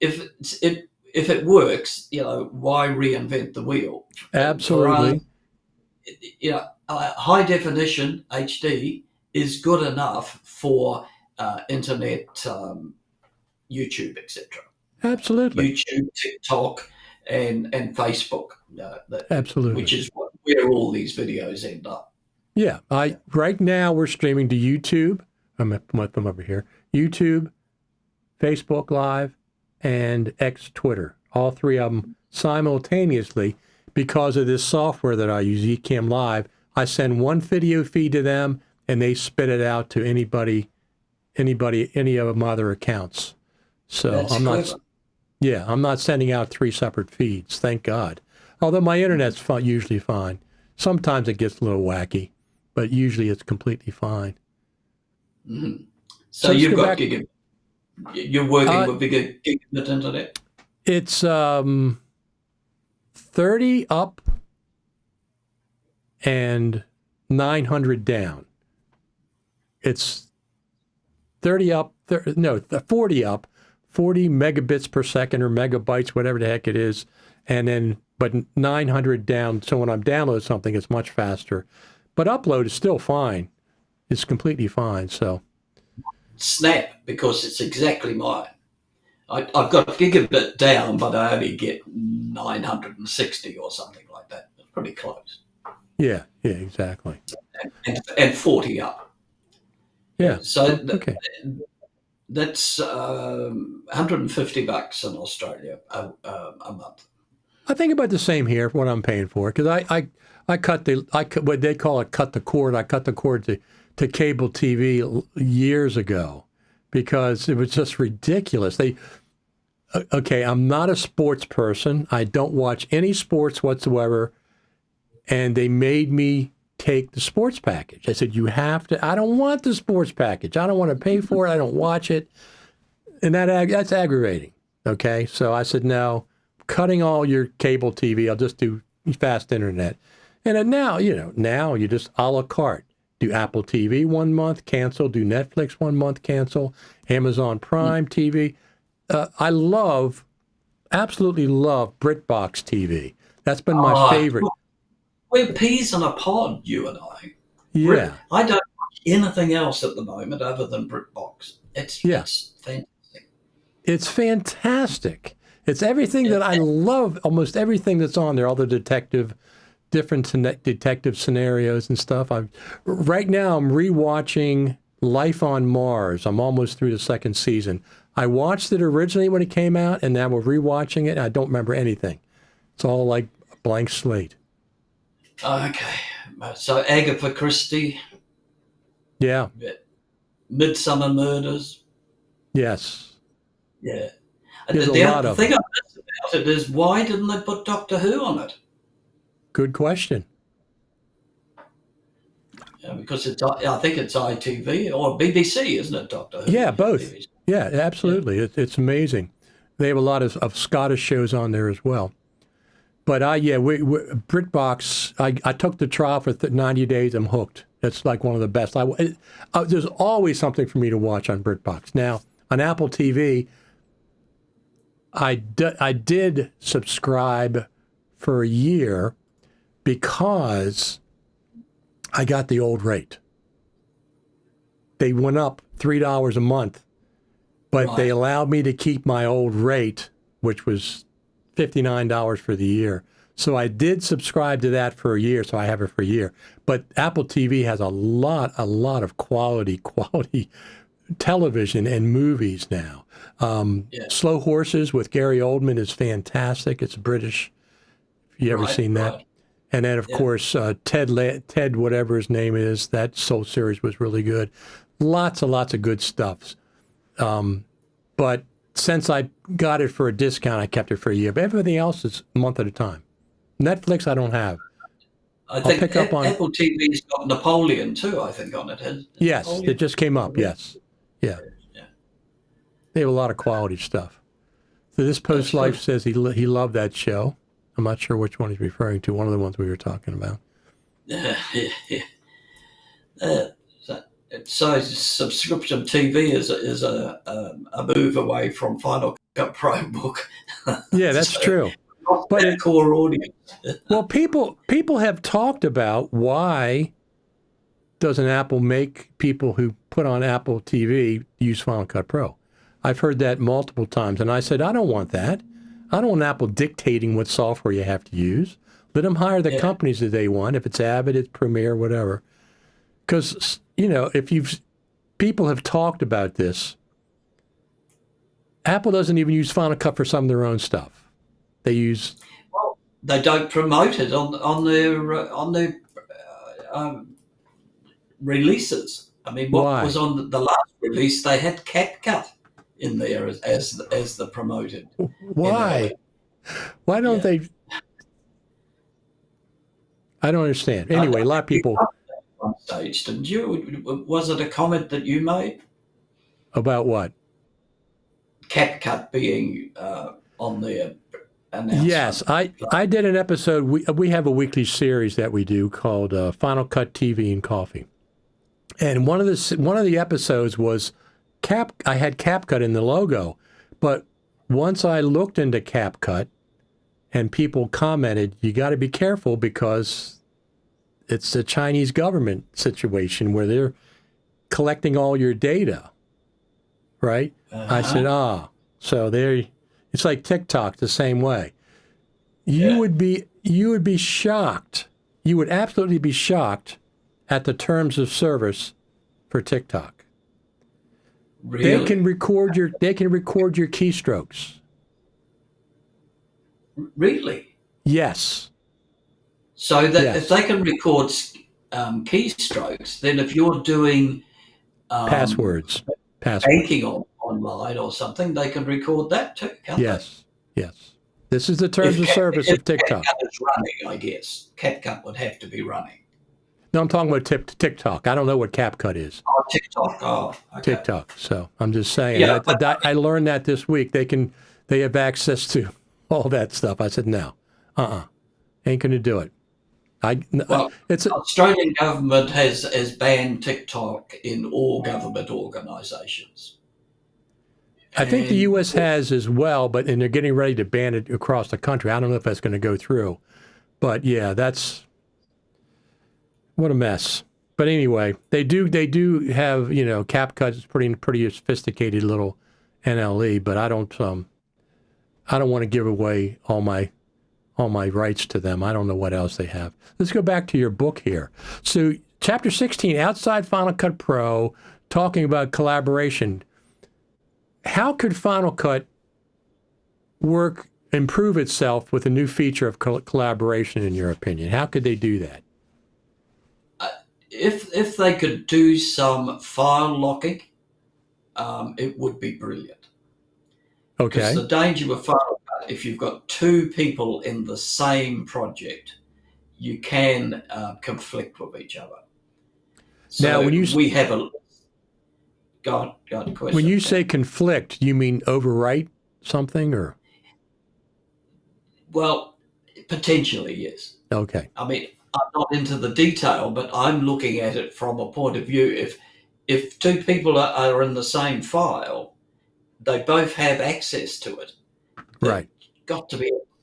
S2: If it works, why reinvent the wheel?
S1: Absolutely.
S2: High definition HD is good enough for internet, YouTube, etc.
S1: Absolutely.
S2: YouTube, TikTok, and Facebook.
S1: Absolutely.
S2: Which is where all these videos end up.
S1: Yeah. Right now we're streaming to YouTube. I'm going to put them over here. YouTube, Facebook Live, and X Twitter. All three of them simultaneously, because of this software that I use, Ecamm Live, I send one video feed to them, and they spit it out to any of my other accounts. So
S2: That's
S1: I'm not,
S2: clever.
S1: I'm not sending out 3 separate feeds, thank God. Although my internet's usually fine. Sometimes it gets a little wacky, but usually it's completely fine.
S2: Mm-hmm. So you've got gigabit. You're working with gigabit internet?
S1: It's 30 up and 900 down. It's 40 up, 40 megabits per second or megabytes, whatever the heck it is, and then but 900 down. So when I'm downloading something, it's much faster. But upload is still fine. It's completely fine. So
S2: snap, because it's exactly mine. I've got gigabit down, but I only get 960 or something like that. It's pretty close.
S1: Yeah, exactly.
S2: And 40 up.
S1: Yeah.
S2: So
S1: okay.
S2: That's $150 in Australia a month.
S1: I think about the same here for what I'm paying for, because I cut what they call it, cut the cord. I cut the cord to cable TV years ago because it was just ridiculous. I'm not a sports person. I don't watch any sports whatsoever, and they made me take the sports package. I said, you have to. I don't want the sports package. I don't want to pay for it. I don't watch it, and that's aggravating. Okay, so I said, no, cutting all your cable TV. I'll just do fast internet. And then now you just a la carte. Do Apple TV 1 month, cancel. Do Netflix 1 month, cancel. Amazon Prime TV. I absolutely love BritBox TV. That's been my favorite.
S2: We're peas in a pod, you and I.
S1: Yeah.
S2: I don't watch anything else at the moment other than BritBox. It's fantastic.
S1: It's fantastic. It's everything that I love, almost everything that's on there, all the different detective scenarios and stuff. Right now I'm rewatching Life on Mars. I'm almost through the 2nd season. I watched it originally when it came out, and now we're rewatching it, and I don't remember anything. It's all like a blank slate.
S2: Okay. So Agatha Christie.
S1: Yeah.
S2: Midsummer Murders.
S1: Yes.
S2: Yeah.
S1: There's
S2: the
S1: a lot of
S2: thing I miss about it is, why didn't they put Doctor Who on it?
S1: Good question.
S2: Yeah, because I think it's ITV or BBC, isn't it, Doctor Who?
S1: Yeah, both.
S2: BBC.
S1: Yeah, absolutely. Yeah. It's amazing. They have a lot of Scottish shows on there as well. But BritBox, I took the trial for 90 days. I'm hooked. It's like one of the best. There's always something for me to watch on BritBox. Now, on Apple TV, I did subscribe for a year because I got the old rate. They went up $3 a month, but they allowed me to keep my old rate, which was $59 for the year. So I did subscribe to that for a year, so I have it for a year. But Apple TV has a lot of quality television and movies now. Slow Horses with Gary Oldman is fantastic. It's British. If you ever seen that. And then, of course, Ted, whatever his name is, that Soul series was really good. Lots of good stuff. But since I got it for a discount, I kept it for a year. But everything else is a month at a time. Netflix, I don't have.
S2: I think Apple TV's got Napoleon too, I think, on it.
S1: Yes,
S2: Napoleon?
S1: it just came up, yes. Yeah. They have a lot of quality stuff. So this Post Life says he loved that show. I'm not sure which one he's referring to. One of the ones we were talking about.
S2: So subscription TV is a move away from Final Cut Pro Book.
S1: Yeah, that's true.
S2: But that core audience.
S1: Well, people have talked about why doesn't Apple make people who put on Apple TV use Final Cut Pro. I've heard that multiple times, and I said, I don't want that. I don't want Apple dictating what software you have to use. Let them hire the companies that they want. If it's Avid, it's Premiere, whatever. Because, people have talked about this. Apple doesn't even use Final Cut for some of their own stuff. They use
S2: they don't promote it on their releases. I mean, what was
S1: Why?
S2: on the last release? They had CapCut in there as the promoted
S1: Why?
S2: NLE.
S1: Why don't
S2: Yeah.
S1: they? I don't understand.
S2: I
S1: Anyway, a lot
S2: think
S1: of
S2: you
S1: people
S2: covered that at one stage, didn't you? Was it a comment that you made?
S1: about what?
S2: CapCut being on the
S1: Yes,
S2: announcement.
S1: I did an episode. We have a weekly series that we do called Final Cut TV and Coffee, and one of the episodes was I had CapCut in the logo, but once I looked into CapCut and people commented, you got to be careful because it's a Chinese government situation where they're collecting all your data, right? I said, so there. It's like TikTok the same way. You
S2: Yeah.
S1: would be shocked. You would absolutely be shocked at the terms of service for TikTok.
S2: Really?
S1: They can record your keystrokes.
S2: Really?
S1: Yes.
S2: So that if
S1: Yes.
S2: they can record keystrokes, then if you're doing um,
S1: Passwords.
S2: banking online or something, they can record that too, can't they?
S1: Yes. Yes. This is the terms
S2: If,
S1: of service
S2: if
S1: of TikTok.
S2: CapCut is running, I guess CapCut would have to be running.
S1: No, I'm talking about TikTok. I don't know what CapCut is.
S2: Oh, TikTok. Oh, okay.
S1: TikTok. So I'm just saying.
S2: Yeah, but
S1: I learned that this week. They have access to all that stuff. I said no, ain't gonna do it.
S2: well,
S1: It's
S2: Australian government has banned TikTok in all government organisations.
S1: I think the
S2: And
S1: U.S. has as well, and they're getting ready to ban it across the country. I don't know if that's going to go through, but yeah, that's what a mess. But anyway, they do have CapCut is pretty sophisticated little NLE, but I don't want to give away all my rights to them. I don't know what else they have. Let's go back to your book here. So chapter 16, outside Final Cut Pro, talking about collaboration. How could Final Cut improve itself with a new feature of collaboration, in your opinion? How could they do that?
S2: if they could do some file locking, it would be brilliant. Because
S1: Okay.
S2: the danger with Final Cut, if you've got two people in the same project, you can conflict with each other.
S1: Now,
S2: So we have a question.
S1: when you say conflict, you mean overwrite something, or?
S2: Well, potentially yes.
S1: Okay.
S2: I mean, I'm not into the detail, but I'm looking at it from a point of view. If two people are in the same file, they both have access to it.
S1: Right.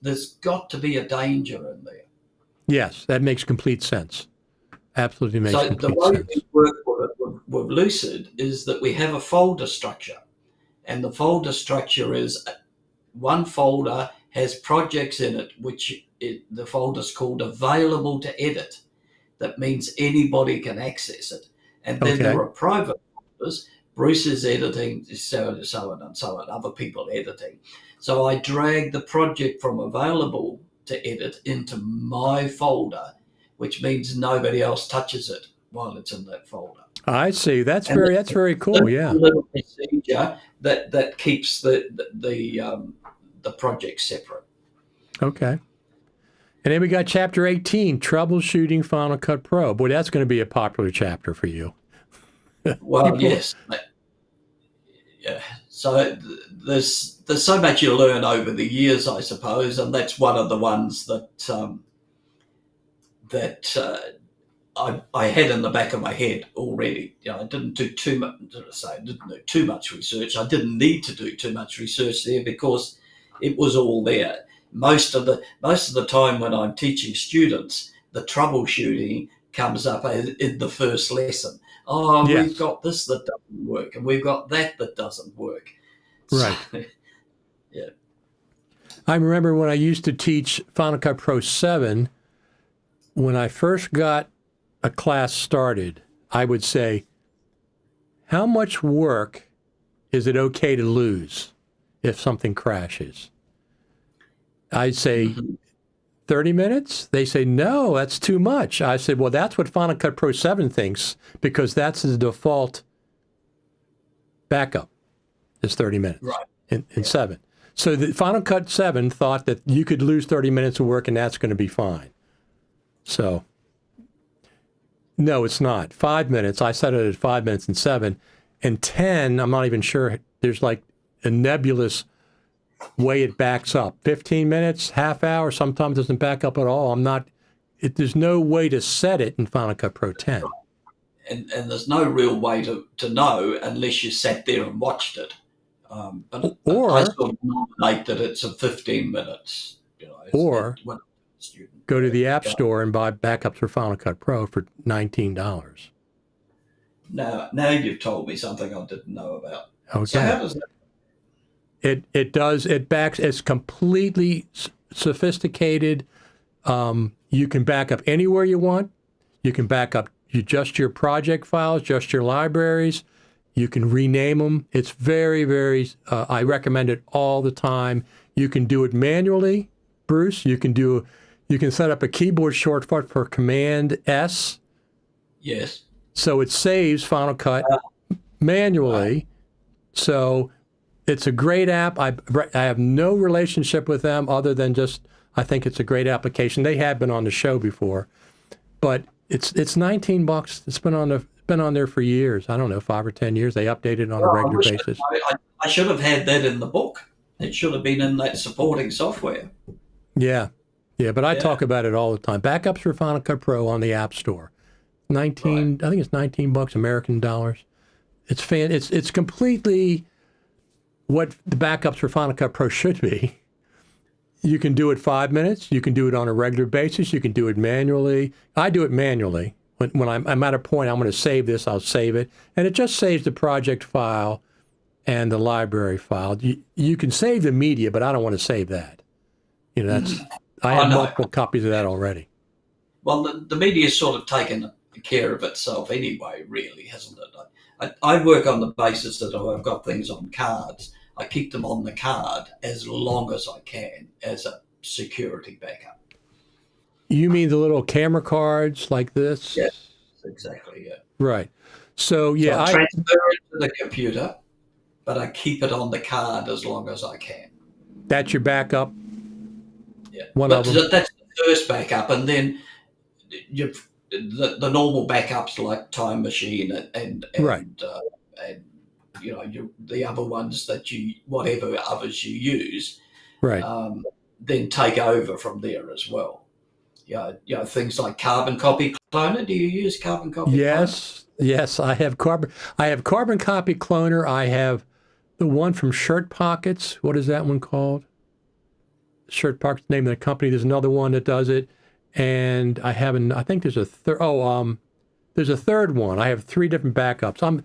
S2: There's got to be a danger in there.
S1: Yes, that makes complete sense. Absolutely makes
S2: So the
S1: complete
S2: way
S1: sense.
S2: we work with Lucid is that we have a folder structure, and the folder structure is one folder has projects in it, the folder's called available to edit. That means anybody can access it. And then
S1: Okay.
S2: there are private folders. Bruce is editing, so on and so on, other people editing. So I drag the project from available to edit into my folder, which means nobody else touches it while it's in that folder.
S1: I see. That's
S2: And
S1: very cool. Yeah.
S2: a little procedure that keeps the project separate.
S1: Okay. And then we got chapter 18, troubleshooting Final Cut Pro. Boy, that's going to be a popular chapter for you.
S2: Well, yes. Yeah. So there's so much you learn over the years, I suppose, and that's one of the ones that I had in the back of my head already. I didn't do too much. I didn't do too much research. I didn't need to do too much research there because it was all there. Most of the time when I'm teaching students, the troubleshooting comes up in the first lesson. Oh,
S1: Yes.
S2: we've got this that doesn't work, and we've got that doesn't work.
S1: Right.
S2: So, yeah.
S1: I remember when I used to teach Final Cut Pro 7, when I first got a class started, I would say, how much work is it okay to lose if something crashes? I'd say 30 minutes? They say, no, that's too much. I said, well, that's what Final Cut Pro 7 thinks, because that's the default backup is 30 minutes in 7. So the Final Cut 7 thought that you could lose 30 minutes of work and that's going to be fine. So, no, it's not. 5 minutes, I set it at 5 minutes in 7. And 10, I'm not even sure. There's like a nebulous way it backs up. 15 minutes, half hour, sometimes doesn't back up at all. There's no way to set it in Final Cut Pro 10.
S2: And there's no real way to know unless you sat there and watched it. But I sort of nominate that it's a 15 minutes.
S1: Or go to the App Store and buy backups for Final Cut Pro for $19.
S2: Now you've told me something I didn't know about.
S1: Okay.
S2: So how does that?
S1: It backs. It's completely sophisticated. You can back up anywhere you want. You can back up just your project files, just your libraries. You can rename them. It's very, very, I recommend it all the time. You can do it manually, Bruce. You can set up a keyboard shortcut for Command S.
S2: Yes.
S1: So it saves Final Cut manually. So it's a great app. I have no relationship with them other than just, I think it's a great application. They have been on the show before, but it's $19. It's been on there for years. I don't know, 5 or 10 years. They update it on a regular basis.
S2: I should have had that in the book. It should have been in that supporting software.
S1: Yeah, but I talk about it all the time. Backups for Final Cut Pro on the App Store. I think it's $19 American dollars. It's completely what the backups for Final Cut Pro should be. You can do it 5 minutes. You can do it on a regular basis. You can do it manually. I do it manually. When I'm at a point, I'm going to save this, I'll save it. And it just saves the project file and the library file. You can save the media, but I don't want to save that. I have multiple copies of that already.
S2: Well, the media's sort of taken care of itself anyway, really, hasn't it? I work on the basis that I've got things on cards. I keep them on the card as long as I can as a security backup.
S1: You mean the little camera cards like this?
S2: Yes, exactly, yeah.
S1: Right. So I
S2: transfer it to the computer, but I keep it on the card as long as I can.
S1: That's your backup?
S2: Yeah.
S1: That's
S2: the first backup, and then the normal backups like Time Machine and the other ones that whatever others you use,
S1: right?
S2: Then take over from there as well. Things like Carbon Copy Cloner. Do you use Carbon Copy?
S1: Yes, I have Carbon Copy Cloner. I have the one from Shirt Pockets. What is that one called? Shirt Pockets, name of the company. There's another one that does it, and I think there's a third. There's a third one. I have 3 different backups.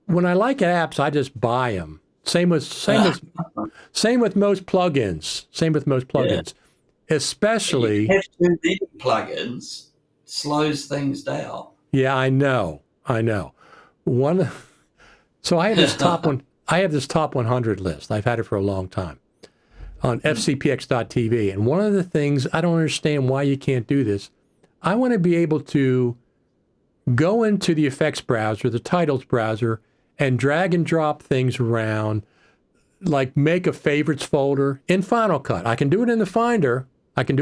S1: When I like apps, I just buy them. Same with most plugins. Yeah. Especially
S2: you have too many plugins, slows things down.
S1: Yeah, I know. So I have this top one. I have this top 100 list. I've had it for a long time on fcpx.tv. And one of the things I don't understand why you can't do this. I want to be able to go into the effects browser, the titles browser, and drag and drop things around, like make a favorites folder in Final Cut. I can do it in the Finder. I can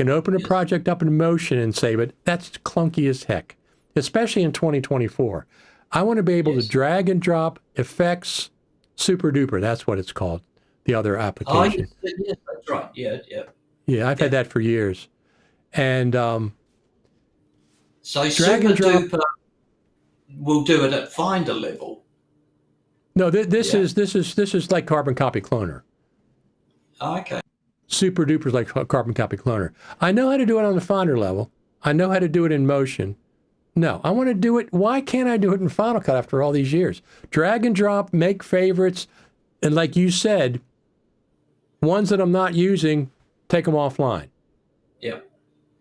S1: open a project up in Motion and save it. That's clunky as heck, especially in 2024. I want to be able to drag and drop effects, Super Duper. That's what it's called, the other application.
S2: Yes, that's right.
S1: Yeah, I've had that for years. And
S2: so Super Duper will do it at Finder level.
S1: No, this is like Carbon Copy Cloner.
S2: Okay.
S1: Super Duper is like Carbon Copy Cloner. I know how to do it on the Finder level. I know how to do it in Motion. No, I want to do it. Why can't I do it in Final Cut after all these years? Drag and drop, make favorites, and like you said, ones that I'm not using, take them offline.
S2: Yep.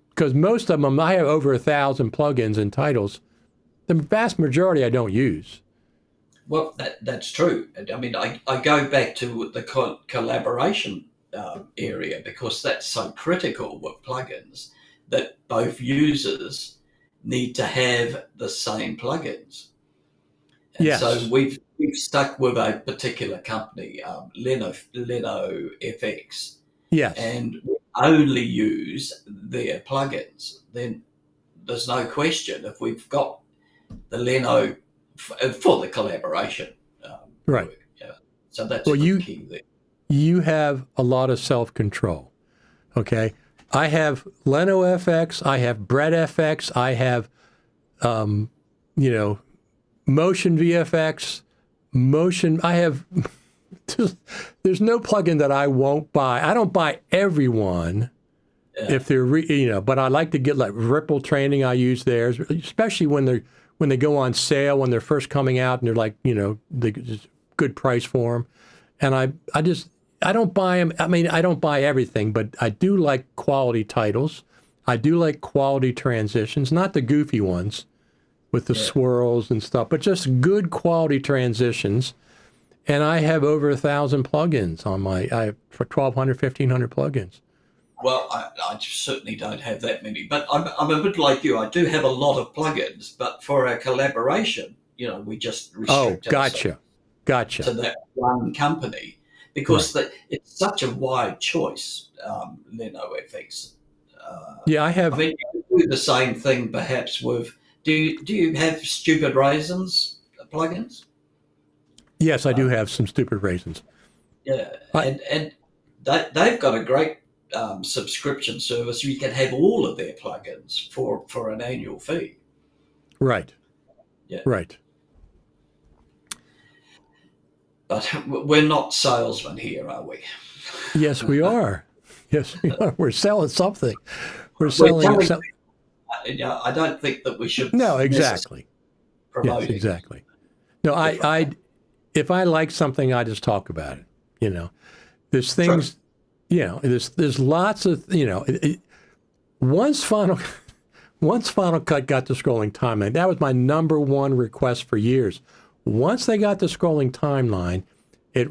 S1: Because most of them, I have over 1,000 plugins and titles. The vast majority I don't use.
S2: Well, that's true. I mean, I go back to the collaboration area, because that's so critical with plugins, that both users need to have the same plugins. And
S1: Yes.
S2: so we've stuck with a particular company, Leno FX,
S1: Yes.
S2: and we only use their plugins. Then there's no question, if we've got the Leno for the collaboration
S1: Right.
S2: work. Yeah. So that's the key there.
S1: You have a lot of self-control, okay? I have Leno FX, I have Brett FX, I have, Motion VFX, I have, there's no plugin that I won't buy. I don't buy everyone if they're, but I like to get like Ripple training. I use theirs, especially when they go on sale, when they're first coming out and they're like, the good price for them. And I don't buy them. I mean, I don't buy everything, but I do like quality titles. I do like quality transitions, not the goofy ones with the swirls and stuff, but just good quality transitions. And I have over 1,000 plugins on I have 1,200, 1,500 plugins.
S2: Well, I certainly don't have that many, but I'm a bit like you. I do have a lot of plugins, but for our collaboration, we just restrict
S1: Gotcha.
S2: to that one company, because it's such a wide choice, Leno FX.
S1: I have.
S2: I mean, you do the same thing perhaps with. Do you have Stupid Raisins plugins?
S1: Yes, I do have some Stupid Raisins.
S2: Yeah, and they've got a great subscription service. You can have all of their plugins for an annual fee.
S1: Right.
S2: Yeah.
S1: Right.
S2: But we're not salesmen here, are we?
S1: Yes, we are. Yes, we are. We're selling something. We're selling something.
S2: I don't think that we should.
S1: No, exactly.
S2: Promote
S1: yes, exactly. No, if I like something, I just talk about it. There's things, there's lots of, once Final Cut got the scrolling timeline, that was my number one request for years. Once they got the scrolling timeline, I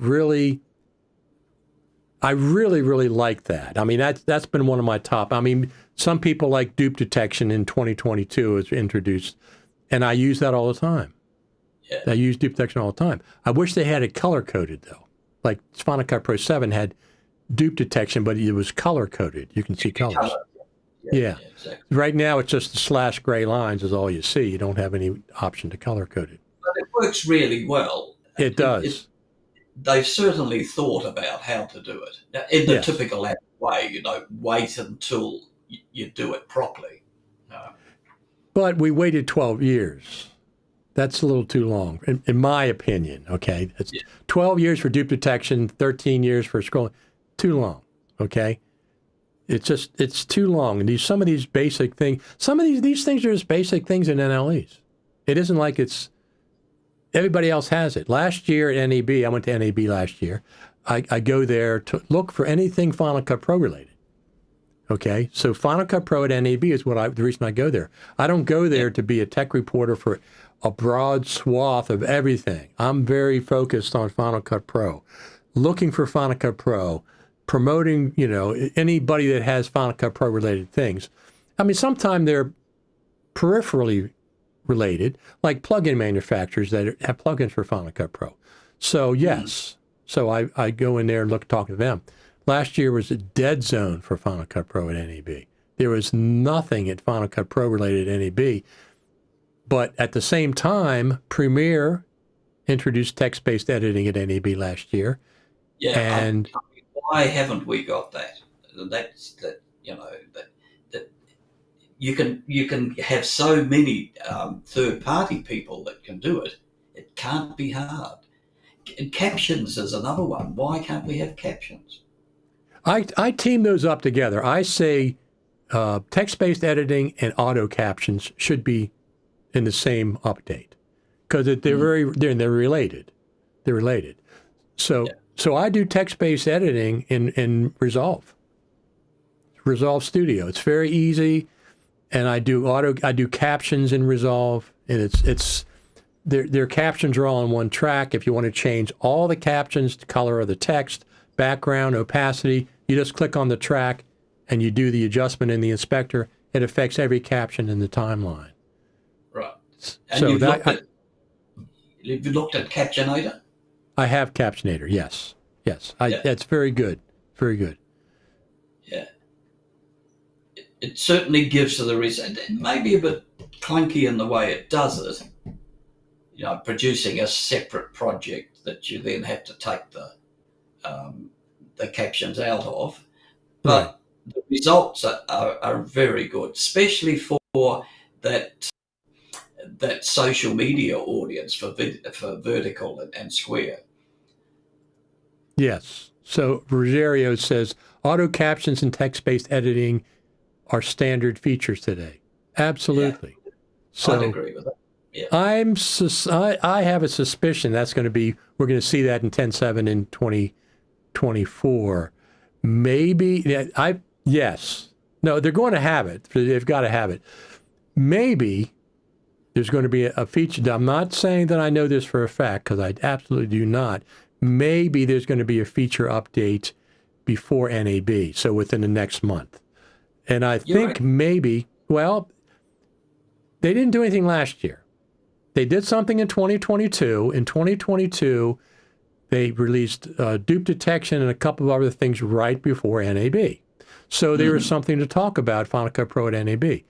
S1: really, really like that. I mean, that's been one of my top. I mean, some people like dupe detection in 2022 was introduced, and I use that all the time.
S2: Yeah.
S1: I use dupe detection all the time. I wish they had it color-coded, though. Like Final Cut Pro 7 had dupe detection, but it was color-coded. You can see colors. Yeah. Exactly. Right now, it's just the slash gray lines is all you see. You don't have any option to color-code it.
S2: But it works really well.
S1: It does.
S2: They've certainly thought about how to do it. Now, in the typical way, wait until you do it properly.
S1: But we waited 12 years. That's a little too long, in my opinion, okay? It's 12 years for dupe detection, 13 years for scrolling. Too long, okay? It's too long. And some of these basic things, these things are just basic things in NLEs. It isn't like everybody else has it. Last year at NAB, I went to NAB last year. I go there to look for anything Final Cut Pro related. Okay, so Final Cut Pro at NAB is the reason I go there. I don't go there to be a tech reporter for a broad swath of everything. I'm very focused on Final Cut Pro, looking for Final Cut Pro, promoting, anybody that has Final Cut Pro related things. I mean, sometimes they're peripherally related, like plugin manufacturers that have plugins for Final Cut Pro. So yes, so I go in there and talk to them. Last year was a dead zone for Final Cut Pro at NAB. There was nothing at Final Cut Pro related at NAB. But at the same time, Premiere introduced text-based editing at NAB last year.
S2: Yeah,
S1: and
S2: why haven't we got that? That's that you can have so many third-party people that can do it. It can't be hard. And captions is another one. Why can't we have captions?
S1: I team those up together. I say text-based editing and auto captions should be in the same update because they're related. They're related. So I do text-based editing in Resolve Studio. It's very easy, and I do captions in Resolve, and their captions are all on one track. If you want to change all the captions, the color of the text, background, opacity. You just click on the track and you do the adjustment in the inspector. It affects every caption in the timeline.
S2: Right. And
S1: So
S2: you've looked at Captionator?
S1: I have Captionator, yes. Yes, that's very good. Very good.
S2: Yeah. It certainly gives the result. It may be a bit clunky in the way it does it, producing a separate project that you then have to take the captions out of. But the results are very good, especially for that social media audience for vertical and square.
S1: Yes. So Rogerio says auto captions and text-based editing are standard features today. Absolutely.
S2: Yeah,
S1: so
S2: I'd agree with that. Yeah.
S1: I have a suspicion we're going to see that in 10.7 in 2024. Maybe yes. No, they're going to have it. They've got to have it. Maybe there's going to be a feature. I'm not saying that I know this for a fact because I absolutely do not. Maybe there's going to be a feature update before NAB, so within the next month. And I think maybe, well, they didn't do anything last year. They did something in 2022. In 2022, they released dupe detection and a couple of other things right before NAB. So there was something to talk about Final Cut Pro at NAB.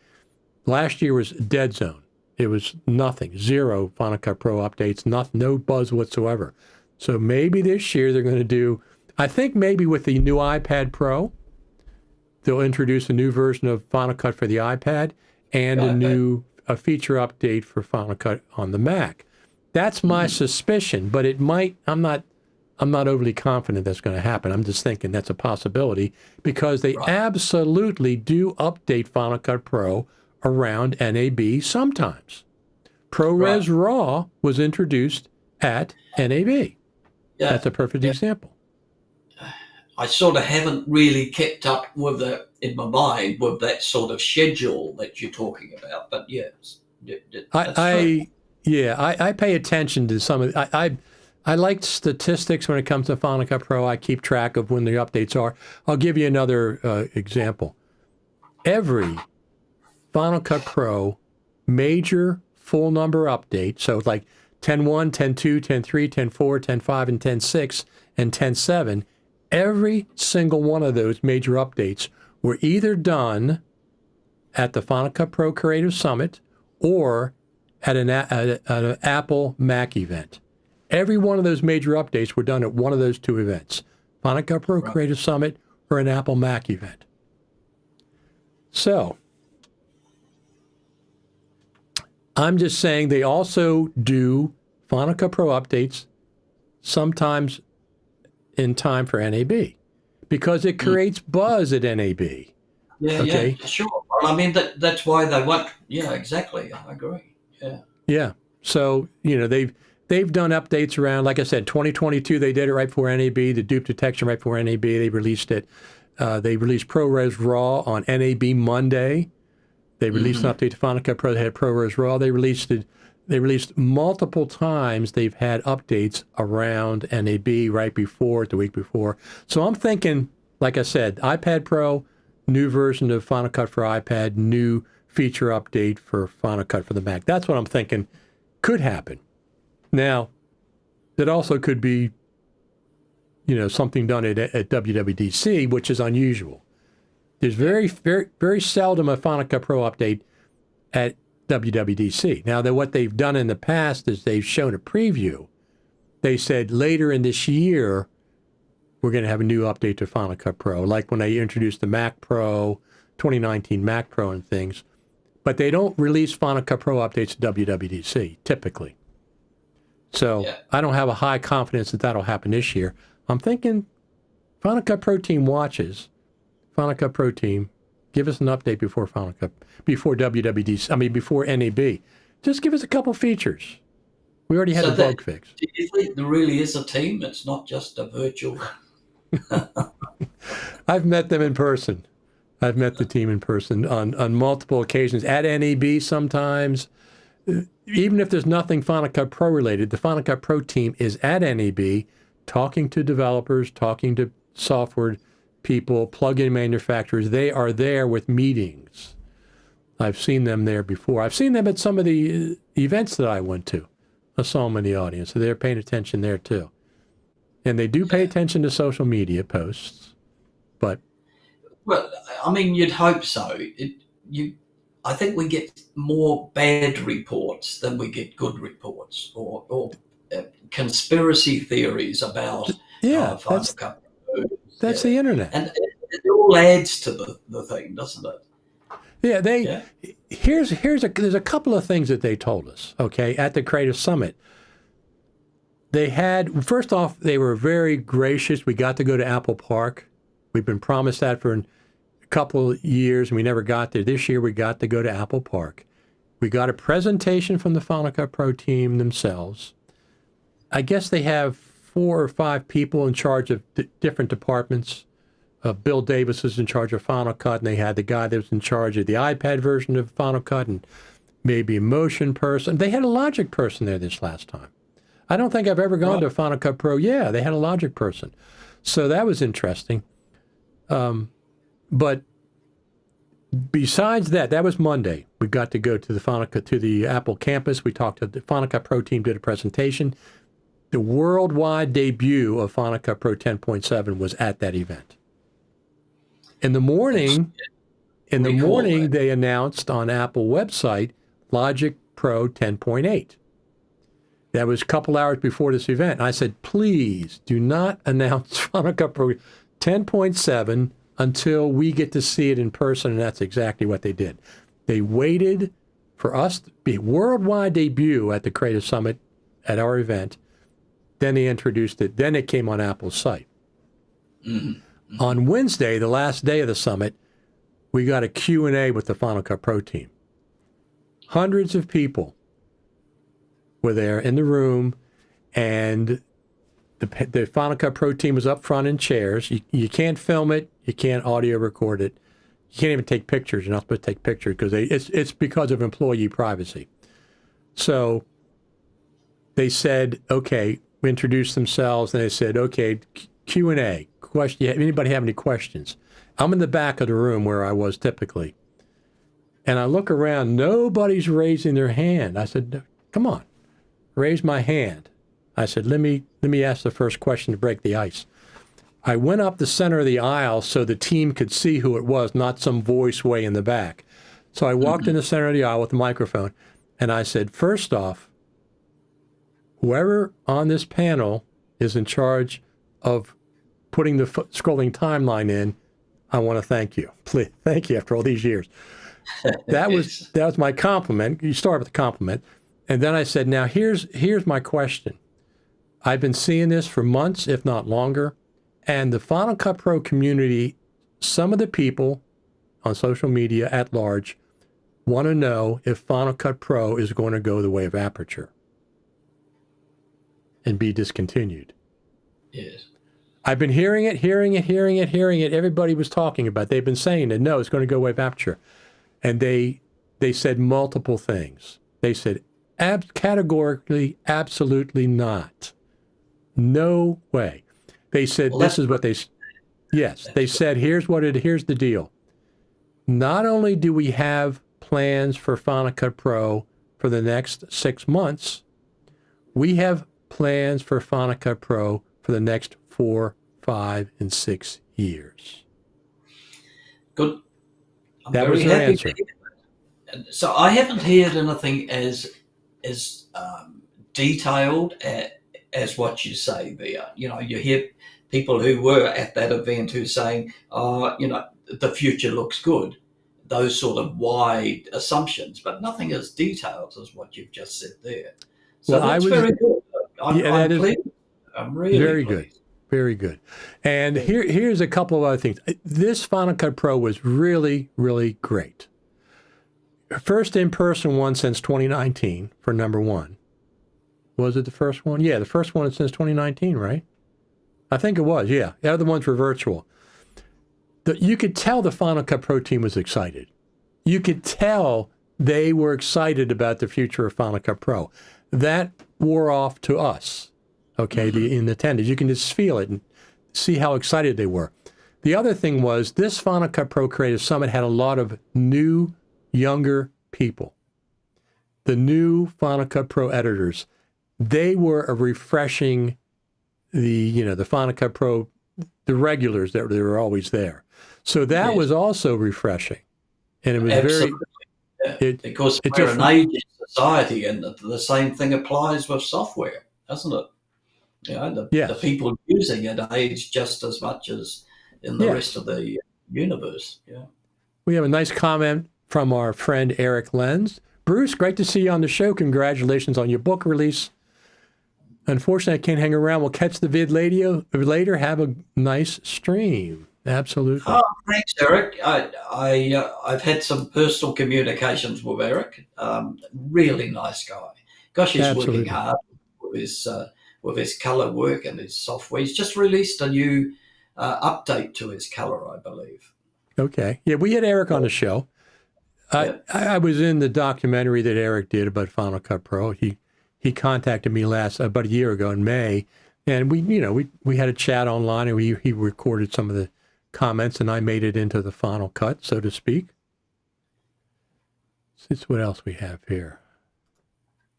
S1: Last year was dead zone. It was nothing, zero Final Cut Pro updates, no buzz whatsoever. So maybe this year they're going to do, I think maybe with the new iPad Pro, they'll introduce a new version of Final Cut for the iPad and a feature update for Final Cut on the Mac. That's my suspicion, but it might, I'm not overly confident that's going to happen. I'm just thinking that's a possibility because they absolutely do update Final Cut Pro around NAB sometimes. ProRes RAW was introduced at NAB. Yeah, that's a perfect example.
S2: I sort of haven't really kept up with in my mind with that sort of schedule that you're talking about, but yes,
S1: I pay attention to some of. I like statistics when it comes to Final Cut Pro. I keep track of when the updates are. I'll give you another example. Every Final Cut Pro major full number update, so like 10.1, 10.2, 10.3, 10.4, 10.5, and 10.6, and 10.7, every single one of those major updates were either done at the Final Cut Pro Creative Summit or at an Apple Mac event. Every one of those major updates were done at one of those two events, Final Cut Pro Creative Summit or an Apple Mac event. So I'm just saying they also do Final Cut Pro updates sometimes in time for NAB because it creates buzz at NAB.
S2: Yeah, sure. Well, I mean, that's why they want, exactly. I agree. Yeah.
S1: Yeah. So, they've done updates around, like I said, 2022, they did it right before NAB, the dupe detection right before NAB. They released it. They released ProRes RAW on NAB Monday. They released an update to Final Cut Pro that had ProRes RAW. They released multiple times. They've had updates around NAB right before, the week before. So I'm thinking, like I said, iPad Pro, new version of Final Cut for iPad, new feature update for Final Cut for the Mac. That's what I'm thinking could happen. Now, that also could be, something done at WWDC, which is unusual. There's very, very, very seldom a Final Cut Pro update at WWDC. Now, what they've done in the past is they've shown a preview. They said later in this year, we're going to have a new update to Final Cut Pro, like when they introduced the Mac Pro, 2019 Mac Pro and things. But they don't release Final Cut Pro updates at WWDC, typically. So I don't have a high confidence that that'll happen this year. I'm thinking Final Cut Pro team watches. Final Cut Pro team, give us an update before Final Cut, before before NAB. Just give us a couple features. We already had a bug fix.
S2: Do you think there really is a team? It's not just a virtual.
S1: I've met them in person. I've met the team in person on multiple occasions at NAB sometimes. Even if there's nothing Final Cut Pro related, the Final Cut Pro team is at NAB talking to developers, talking to software people, plug-in manufacturers. They are there with meetings. I've seen them there before. I've seen them at some of the events that I went to. I saw them in the audience, so they're paying attention there too. And they do pay attention to social media posts, but...
S2: Well, I mean, you'd hope so. I think we get more bad reports than we get good reports, or conspiracy theories about Final Cut Pro.
S1: That's the internet.
S2: And it all adds to the thing, doesn't it?
S1: Yeah, there's a couple of things that they told us, okay, at the Creative Summit. They had, first off, they were very gracious. We got to go to Apple Park. We've been promised that for a couple of years, and we never got there. This year, we got to go to Apple Park. We got a presentation from the Final Cut Pro team themselves. I guess they have 4 or 5 people in charge of different departments. Bill Davis was in charge of Final Cut, and they had the guy that was in charge of the iPad version of Final Cut, and maybe a motion person. They had a Logic person there this last time. I don't think I've ever gone to a Final Cut Pro. Yeah, they had a Logic person. So that was interesting. But besides that, that was Monday. We got to go to the Final Cut, to the Apple campus. We talked to the Final Cut Pro team, did a presentation. The worldwide debut of Final Cut Pro 10.7 was at that event. In the morning, they announced on Apple website Logic Pro 10.8. That was a couple hours before this event. And I said, please do not announce Final Cut Pro 10.7 until we get to see it in person, and that's exactly what they did. They waited for us to be worldwide debut at the Creative Summit at our event. Then they introduced it. Then it came on Apple's site. Mm-hmm. On Wednesday, the last day of the summit, we got a Q&A with the Final Cut Pro team. Hundreds of people were there in the room, and the Final Cut Pro team was up front in chairs. You can't film it. You can't audio record it. You can't even take pictures. You're not supposed to take pictures because it's because of employee privacy. So they said, introduced themselves, and they said, okay, Q&A. Question. Anybody have any questions? I'm in the back of the room where I was typically. And I look around, nobody's raising their hand. I said, come on, raise my hand. I said, let me ask the first question to break the ice. I went up the center of the aisle so the team could see who it was, not some voice way in the back. So I walked in the center of the aisle with the microphone, and I said, first off, whoever on this panel is in charge of putting the scrolling timeline in, I want to thank you. Please, thank you after all these years. That was my compliment. You start with the compliment. And then I said, now here's my question. I've been seeing this for months, if not longer. And the Final Cut Pro community, some of the people on social media at large want to know if Final Cut Pro is going to go the way of Aperture and be discontinued.
S2: Yes.
S1: I've been hearing it. Everybody was talking about it. They've been saying that, no, it's going to go with Aperture. And they said multiple things. They said, categorically, absolutely not. No way. They said, well, this is what they, yes, they said, here's the deal. Not only do we have plans for Final Cut Pro for the next 6 months, we have plans for Final Cut Pro for the next 4, 5, and 6 years.
S2: Good.
S1: That was their answer.
S2: So I haven't heard anything as detailed as what you say there. You know, you hear people who were at that event who are saying, the future looks good. Those sort of wide assumptions, but nothing as detailed as what you've just said there. So that's very good. I'm really
S1: very
S2: pleased.
S1: Good. Very good. And here's a couple of other things. This Final Cut Pro was really, really great. First in-person one since 2019 for number one. Was it the first one? Yeah, the first one since 2019, right? I think it was, yeah. The other ones were virtual. You could tell the Final Cut Pro team was excited. You could tell they were excited about the future of Final Cut Pro. That wore off to us. okay, in attendance. You can just feel it and see how excited they were. The other thing was this Final Cut Pro Creative Summit had a lot of new, younger people. The new Final Cut Pro editors, they were a refreshing, the Final Cut Pro, the regulars that were always there. So that was also refreshing. And it was
S2: Absolutely. Because we're an aging society, and the same thing applies with software, doesn't it? The people using it age just as much as in the rest of the universe. Yeah.
S1: We have a nice comment from our friend Eric Lenz. Bruce, great to see you on the show. Congratulations on your book release. Unfortunately, I can't hang around. We'll catch the vid later. Have a nice stream. Absolutely.
S2: Oh, thanks, Eric. I've had some personal communications with Eric. Really nice guy. Gosh, he's working hard with his color work and his software. He's just released a new update to his color, I believe.
S1: Okay. Yeah, we had Eric on the show. I was in the documentary that Eric did about Final Cut Pro. He contacted me about a year ago in May, and we had a chat online, and he recorded some of the comments, and I made it into the final cut, so to speak. Let's see what else we have here.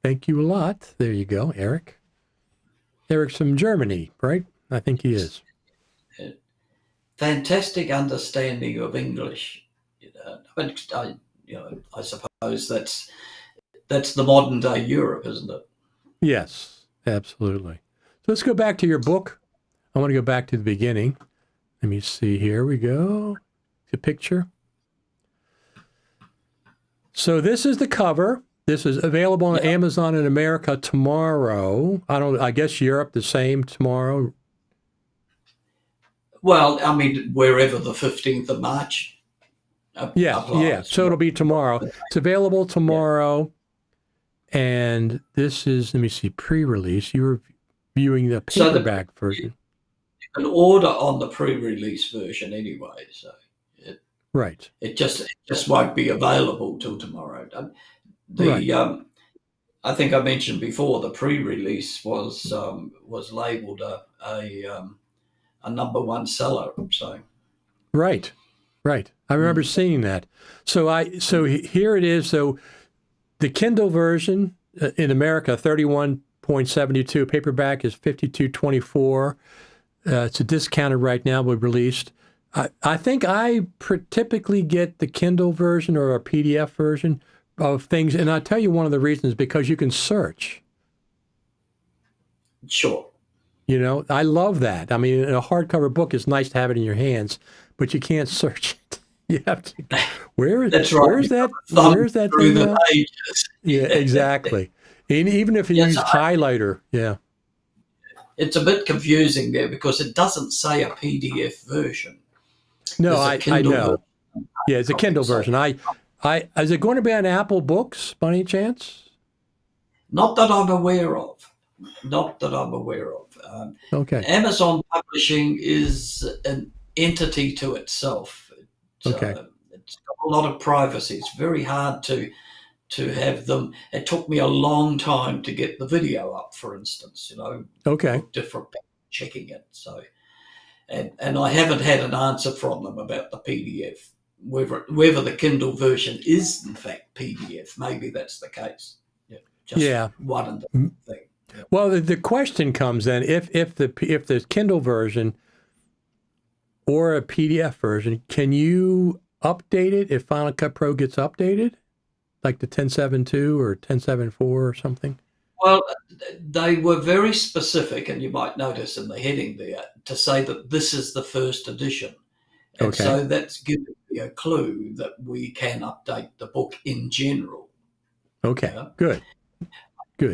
S1: Thank you a lot. There you go, Eric. Eric's from Germany, right? I think he is.
S2: Fantastic understanding of English. I suppose that's the modern day Europe, isn't it?
S1: Yes, absolutely. So let's go back to your book. I want to go back to the beginning. Let me see. Here we go. The picture. So this is the cover. This is available on Amazon in America tomorrow. I guess Europe the same tomorrow.
S2: Well, I mean, wherever the 15th of March.
S1: Yeah. So it'll be tomorrow. It's available tomorrow. And this is, let me see, pre-release. You were viewing the paperback version.
S2: You can order on the pre-release version anyway. So it just won't be available till tomorrow. I think I mentioned before the pre-release was labeled a number one seller. So
S1: right. I remember seeing that. So here it is. So the Kindle version in America, 31.72. Paperback is 52.24. It's a discounted right now. We released. I think I typically get the Kindle version or a PDF version of things, and I'll tell you one of the reasons, because you can search.
S2: Sure.
S1: I love that. I mean, a hardcover book is nice to have it in your hands, but you can't search it. You have to. Where's that thing now? Yeah, exactly. And even if you use highlighter,
S2: it's a bit confusing there because it doesn't say a PDF version.
S1: No, I know. Yeah, it's a Kindle version. Is it going to be on Apple Books by any chance?
S2: Not that I'm aware of.
S1: Okay.
S2: Amazon Publishing is an entity to itself. It's got a lot of privacy. It's very hard to have them. It took me a long time to get the video up, for instance. Different people checking it. So, and I haven't had an answer from them about the PDF. Whether the Kindle version is in fact PDF, maybe that's the case. One and the thing. Yeah.
S1: Well, the question comes then, if the Kindle version or a PDF version, can you update it if Final Cut Pro gets updated, like the 10.7.2 or 10.7.4 or something?
S2: Well, they were very specific, and you might notice in the heading there, to say that this is the first edition. And so that's giving me a clue that we can update the book in general.
S1: Okay, good.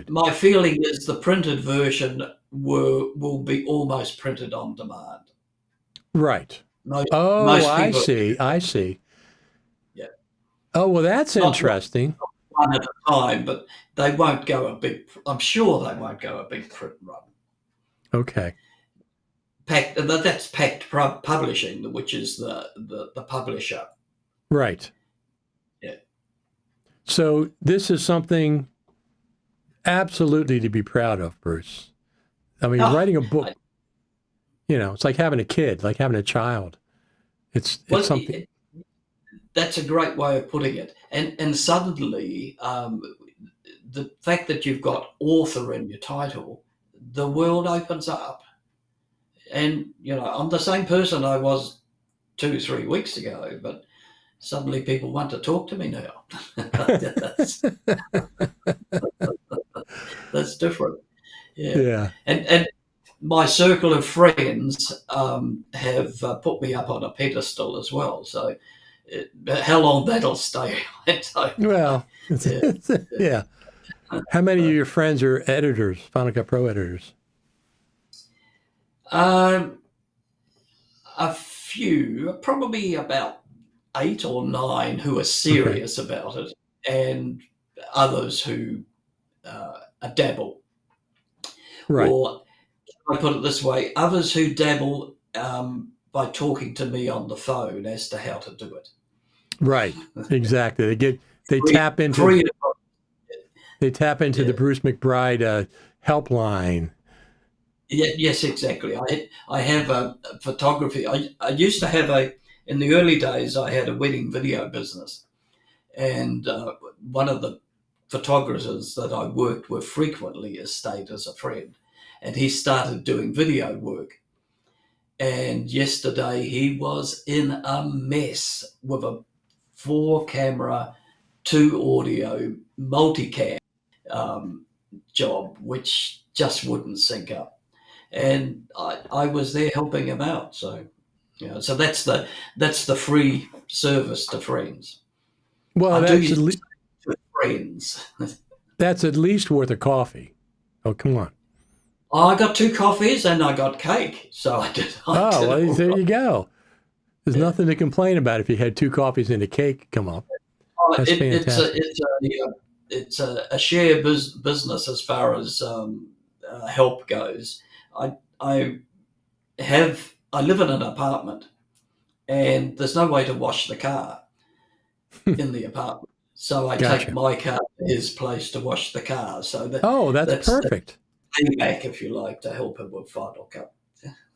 S2: My feeling is the printed version will be almost printed on demand.
S1: Right.
S2: Most
S1: I
S2: people,
S1: see.
S2: Yeah.
S1: Oh, well, that's interesting.
S2: One at a time, but they won't go I'm sure they won't go a big print run.
S1: Okay.
S2: That's Pact Publishing, which is the publisher.
S1: Right.
S2: Yeah.
S1: So this is something absolutely to be proud of, Bruce. I mean,
S2: Oh,
S1: writing a book, it's like having a kid, like having a child. It's something.
S2: That's a great way of putting it. And suddenly, the fact that you've got author in your title, the world opens up. And I'm the same person I was 2 3 weeks ago, but suddenly people want to talk to me now. that's different. Yeah.
S1: Yeah.
S2: And my circle of friends have put me up on a pedestal as well. So how long that'll stay, I don't know.
S1: Well,
S2: Yeah.
S1: yeah. How many of your friends are editors, Final Cut Pro editors?
S2: Um, a few, probably about 8 or 9 who are
S1: Okay.
S2: serious about it, and others who dabble.
S1: Right.
S2: Or I put it this way: others who dabble by talking to me on the phone as to how to do it.
S1: Right. Exactly. They
S2: Free,
S1: tap into
S2: free.
S1: the
S2: Yeah.
S1: Bruce Macbryde helpline.
S2: Yeah, yes, exactly. I have a photography. I used to have in the early days, I had a wedding video business. And one of the photographers that I worked with frequently has stayed as a friend. And he started doing video work. And yesterday he was in a mess with a 4 camera, 2 audio, multicam um, job, which just wouldn't sync up. And I was there helping him out. So, so that's the free service to friends.
S1: Well,
S2: I do use it to friends.
S1: that's at least worth a coffee. Oh, come on.
S2: I got 2 coffees and I got cake, so I did.
S1: Oh, well,
S2: all
S1: there
S2: right.
S1: you go. There's
S2: Yeah.
S1: nothing to complain about if you had 2 coffees and a cake come up. That's fantastic.
S2: It's a share business as far as help goes. I I live in an apartment and there's no way to wash the car in the apartment, so I take
S1: Gotcha.
S2: my car to his place to wash the car. So
S1: Oh, that's
S2: that's
S1: perfect.
S2: payback, if you like, to help him with Final Cut.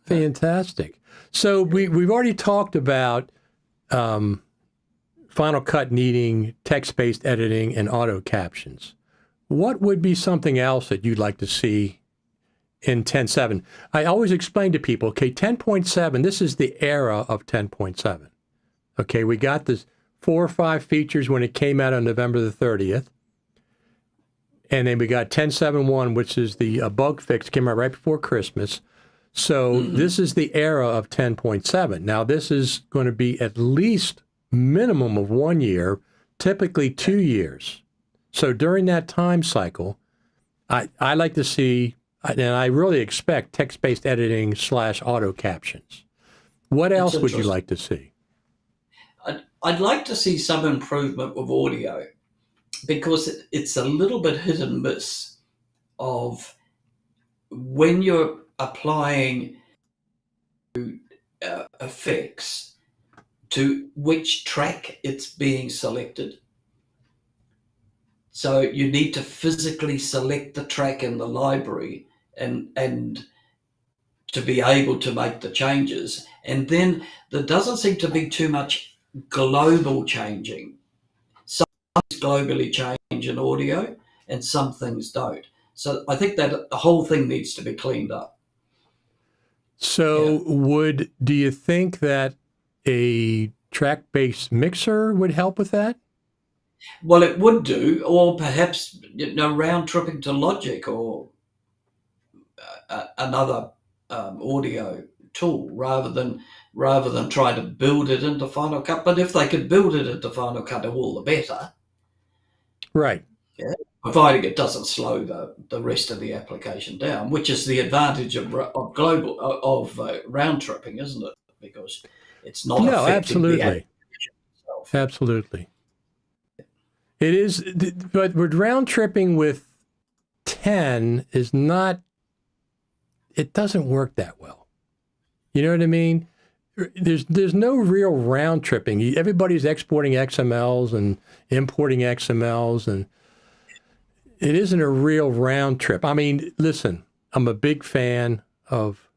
S1: Fantastic. So we've already talked about um, Final Cut needing text-based editing and auto captions. What would be something else that you'd like to see in 10.7? I always explain to people, okay, 10.7, this is the era of 10.7. Okay, we got this 4 or 5 features when it came out on November the 30th. And then we got 10.7.1, which is the bug fix, came out right before Christmas. So this is the era of 10.7. Now, this is going to be at least minimum of 1 year, typically 2 years. So during that time cycle, I like to see, and I really expect text-based editing / auto captions. What
S2: It's
S1: else would you
S2: interesting.
S1: like to see?
S2: I'd like to see some improvement with audio because it's a little bit hit and miss of when you're applying effects to which track it's being selected. So you need to physically select the track in the library and to be able to make the changes. And then there doesn't seem to be too much global changing. Some things globally change in audio and some things don't. So I think that the whole thing needs to be cleaned up. Yeah.
S1: So do you think that a track-based mixer would help with that?
S2: Well, it would do, or perhaps round tripping to Logic or another audio tool rather than try to build it into Final Cut. But if they could build it into Final Cut, all the better.
S1: Right.
S2: Yeah, providing it doesn't slow the rest of the application down, which is the advantage of global of round tripping, isn't it? Because it's not
S1: No,
S2: affecting the
S1: absolutely.
S2: application itself.
S1: Absolutely. It is, but round tripping with 10 is not, it doesn't work that well. You know what I mean? There's no real round tripping. Everybody's exporting XMLs and importing XMLs, and it isn't a real round trip. I mean, listen, I'm a big fan of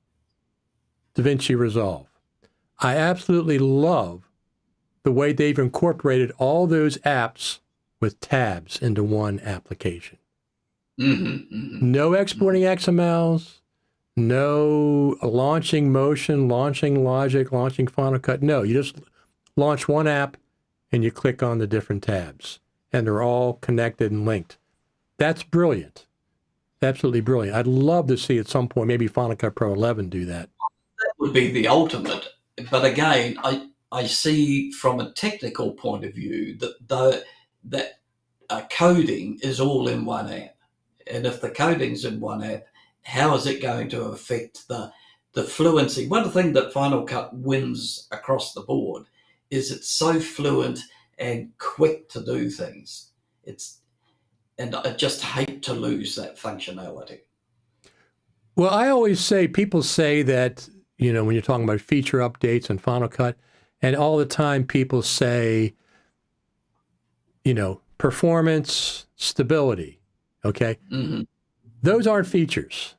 S1: DaVinci Resolve. I absolutely love the way they've incorporated all those apps with tabs into one application. No exporting XMLs, no launching Motion, launching Logic, launching Final Cut. No, you just launch one app and you click on the different tabs, and they're all connected and linked. That's brilliant. Absolutely brilliant. I'd love to see at some point maybe Final Cut Pro 11 do that.
S2: That would be the ultimate. But again, I see from a technical point of view that coding is all in one app. And if the coding's in one app, how is it going to affect the fluency? One thing that Final Cut wins across the board is it's so fluent and quick to do things. And I just hate to lose that functionality.
S1: Well, I always say, people say that, when you're talking about feature updates and Final Cut, and all the time people say, performance, stability, okay?
S2: Mm-hmm.
S1: Those aren't features.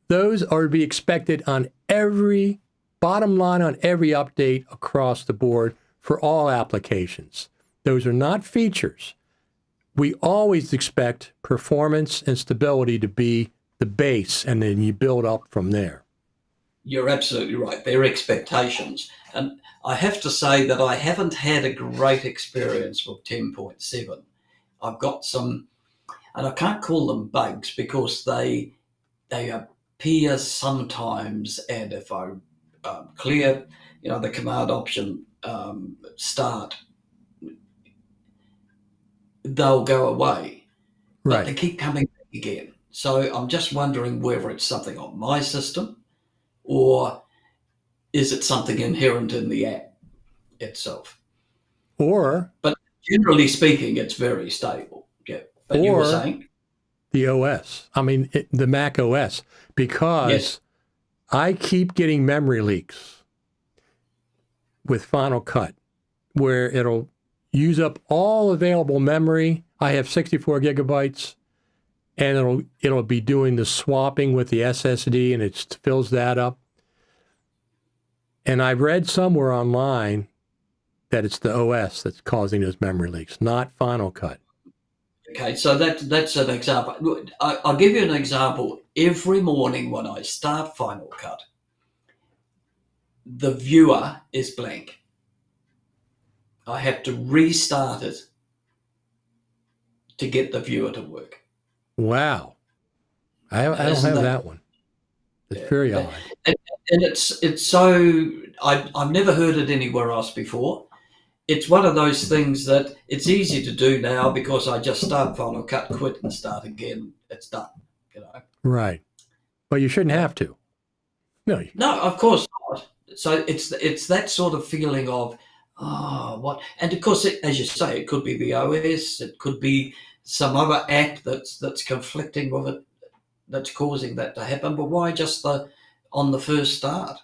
S1: Those are to be expected on every, bottom line on every update across the board for all applications. Those are not features. We always expect performance and stability to be the base, and then you build up from there.
S2: You're absolutely right. They're expectations. And I have to say that I haven't had a great experience with 10.7. I've got some, and I can't call them bugs because they appear sometimes, and if I clear, the command option start, they'll go away.
S1: Right.
S2: But they keep coming back again. So I'm just wondering whether it's something on my system, or is it something inherent in the app itself?
S1: But
S2: generally speaking, it's very stable. Yeah. But you were saying?
S1: The OS. I mean, the Mac OS, because
S2: yes.
S1: I keep getting memory leaks with Final Cut where it'll use up all available memory. I have 64 gigabytes, and it'll be doing the swapping with the SSD, and it fills that up. And I read somewhere online that it's the OS that's causing those memory leaks, not Final Cut.
S2: Okay, so that's an example. I'll give you an example. Every morning when I start Final Cut, the viewer is blank. I have to restart it to get the viewer to work.
S1: Wow. I don't have that one. It's very odd.
S2: And it's so, I've never heard it anywhere else before. It's one of those things that it's easy to do now because I just start Final Cut, quit, and start again. It's done.
S1: Right. But you shouldn't have to. No,
S2: of course not. So it's that sort of feeling of, what? And of course, as you say, it could be the OS, it could be some other app that's conflicting with it, that's causing that to happen. But why just on the first start?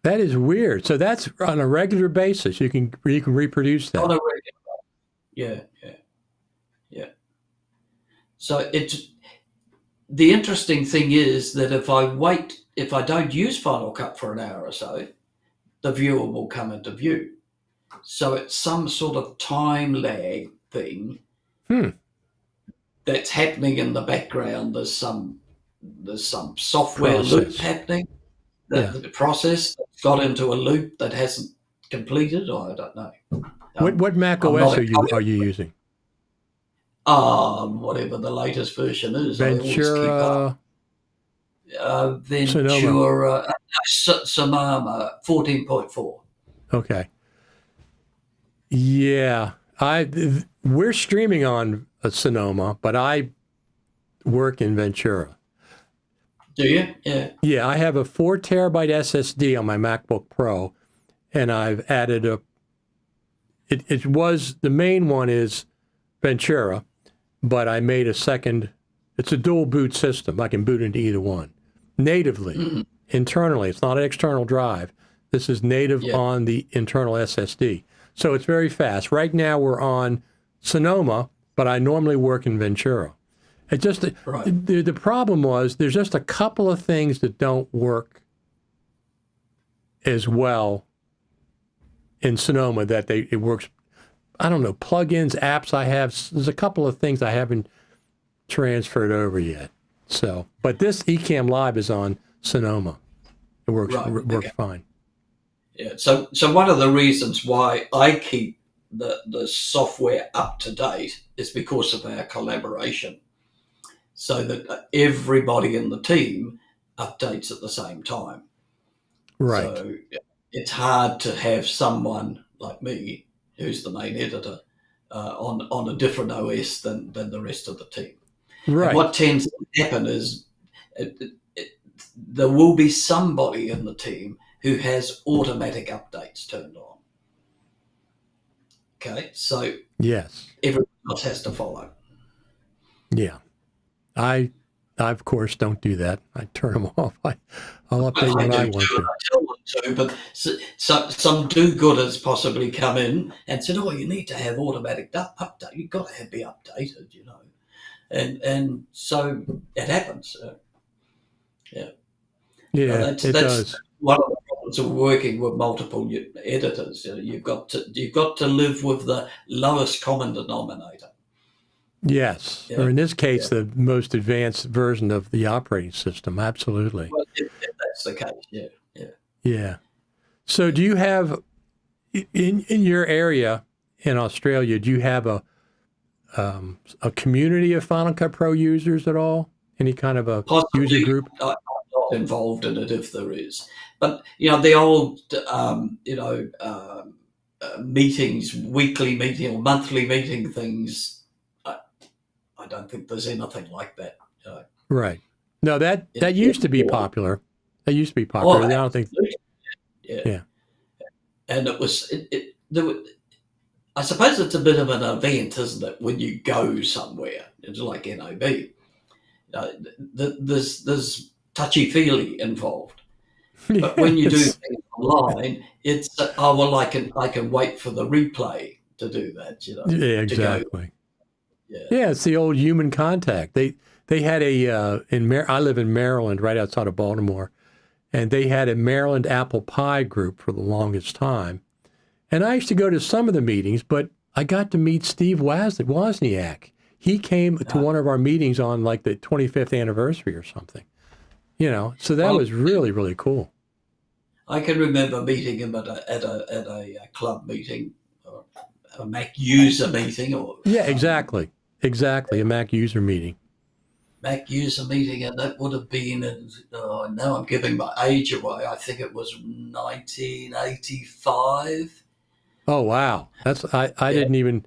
S1: That is weird. So that's on a regular basis. You can reproduce that.
S2: On a regular, yeah. So the interesting thing is that if I don't use Final Cut for an hour or so, the viewer will come into view. So it's some sort of time lag thing that's happening in the background. There's some software loop happening. The process that's got into a loop that hasn't completed, or I don't know.
S1: What Mac OS are you using?
S2: Whatever the latest version is.
S1: Ventura.
S2: Sonoma 14.4.
S1: Okay. Yeah, we're streaming on Sonoma, but I work in Ventura.
S2: Do you? Yeah.
S1: Yeah, I have a 4 terabyte SSD on my MacBook Pro, and I've added the main one is Ventura, but I made a second. It's a dual boot system. I can boot into either one natively, internally. It's not an external drive. This is native on the internal SSD. So it's very fast. Right now we're on Sonoma, but I normally work in Ventura. It just the problem was there's just a couple of things that don't work as well in Sonoma that it works. I don't know, plugins, apps I have. There's a couple of things I haven't transferred over yet. So, but this Ecamm Live is on Sonoma. It works fine.
S2: Yeah. So one of the reasons why I keep the software up to date is because of our collaboration, so that everybody in the team updates at the same time.
S1: Right.
S2: So it's hard to have someone like me, who's the main editor, on a different OS than the rest of the team.
S1: Right.
S2: And what tends to happen is there will be somebody in the team who has automatic updates turned on. Okay, so
S1: yes,
S2: everyone else has to follow.
S1: Yeah, I of course don't do that. I turn them off. I'll update when I want to.
S2: I tell them to, but some do-gooders possibly come in and said, "Oh, you need to have automatic update. You've got to be updated, you know." And so it happens. Yeah,
S1: that's does.
S2: One of the problems of working with multiple editors. You've got to live with the lowest common denominator.
S1: Yes, or in this case, the most advanced version of the operating system. Absolutely.
S2: Well, if that's the case,
S1: yeah. So, do you have in your area in Australia? Do you have a community of Final Cut Pro users at all? Any kind of a user group?
S2: I'm not involved in it if there is, but the old meetings, weekly meeting or monthly meeting things. I don't think there's anything like that.
S1: Right. No, that used to be popular. That used to be popular. I don't think.
S2: Yeah. And it was. I suppose it's a bit of an event, isn't it? When you go somewhere, it's like NOB. There's touchy-feely involved. But when you do things online, it's I can wait for the replay to do that.
S1: Yeah, exactly. Yeah, it's the old human contact. They had I live in Maryland, right outside of Baltimore, and they had a Maryland apple pie group for the longest time. And I used to go to some of the meetings, but I got to meet Steve Wozniak. He came to one of our meetings on like the 25th anniversary or something. So that was really, really cool.
S2: I can remember meeting him at a club meeting or a Mac user meeting.
S1: Exactly, a Mac user meeting.
S2: Mac user meeting, and that would have been now I'm giving my age away. I think it was 1985.
S1: Oh wow, I didn't even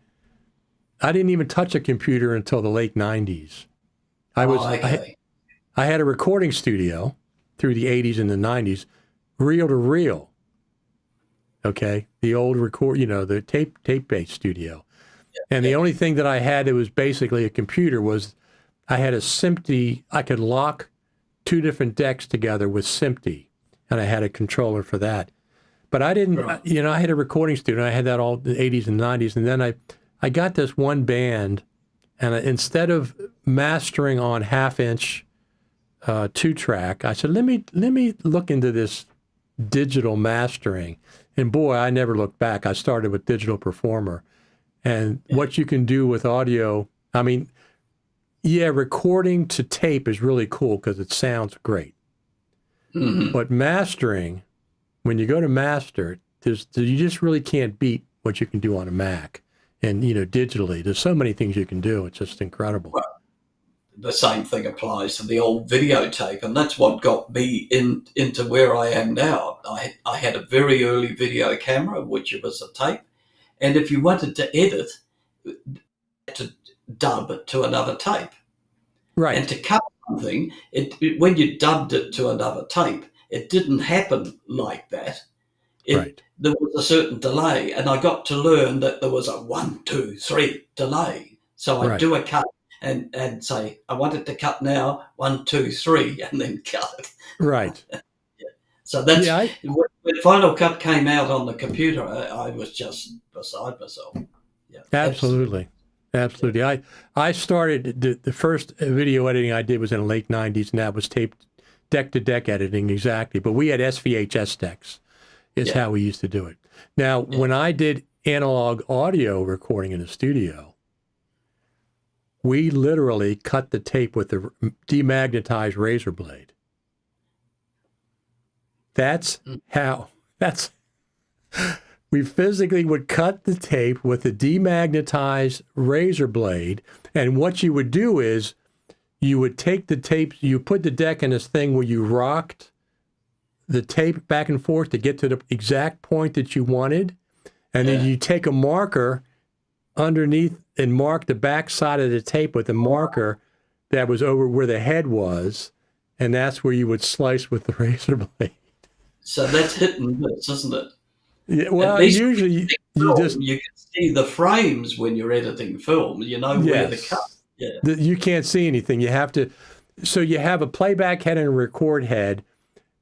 S1: touch a computer until the late 90s. I had a recording studio through the 80s and the 90s, reel to reel. Okay, the old the tape-based studio. And the only thing that I had that was basically a computer was I had a SMPTE. I could lock two different decks together with SMPTE, and I had a controller for that. But I didn't, I had a recording studio. I had that all the 80s and 90s. And then I got this one band, and instead of mastering on half-inch 2-track, I said, let me look into this digital mastering. And boy, I never looked back. I started with Digital Performer. And what you can do with audio, recording to tape is really cool because it sounds great.
S2: Mm-hmm.
S1: But mastering, when you go to master, you just really can't beat what you can do on a Mac. And, digitally, there's so many things you can do. It's just incredible.
S2: Well, the same thing applies to the old videotape, and that's what got me into where I am now. I had a very early video camera, which was a tape, and if you wanted to edit, you had to dub it to another tape.
S1: Right.
S2: And to cut something, when you dubbed it to another tape, it didn't happen like that. There was a certain delay, and I got to learn that there was a 1, 2, 3 delay. So I'd do a cut and say, I want it to cut now, 1, 2, 3, and then cut it.
S1: Right.
S2: So that's when Final Cut came out on the computer, I was just beside myself. Yeah,
S1: absolutely. Absolutely. I started, the first video editing I did was in the late 90s, and that was taped deck-to-deck editing, exactly. But we had SVHS decks, is how we used to do it. Now, when I did analog audio recording in the studio, we literally cut the tape with the demagnetized razor blade. We physically would cut the tape with a demagnetized razor blade, and what you would do is you would take the tape, you put the deck in this thing where you rocked the tape back and forth to get to the exact point that you wanted, and then you take a marker underneath and mark the back side of the tape with a marker that was over where the head was, and that's where you would slice with the razor blade.
S2: So that's hit and miss, isn't it?
S1: Yeah, well, usually you can
S2: see the frames when you're editing film. You know where to cut. Yeah.
S1: You can't see anything. You have to. So you have a playback head and a record head,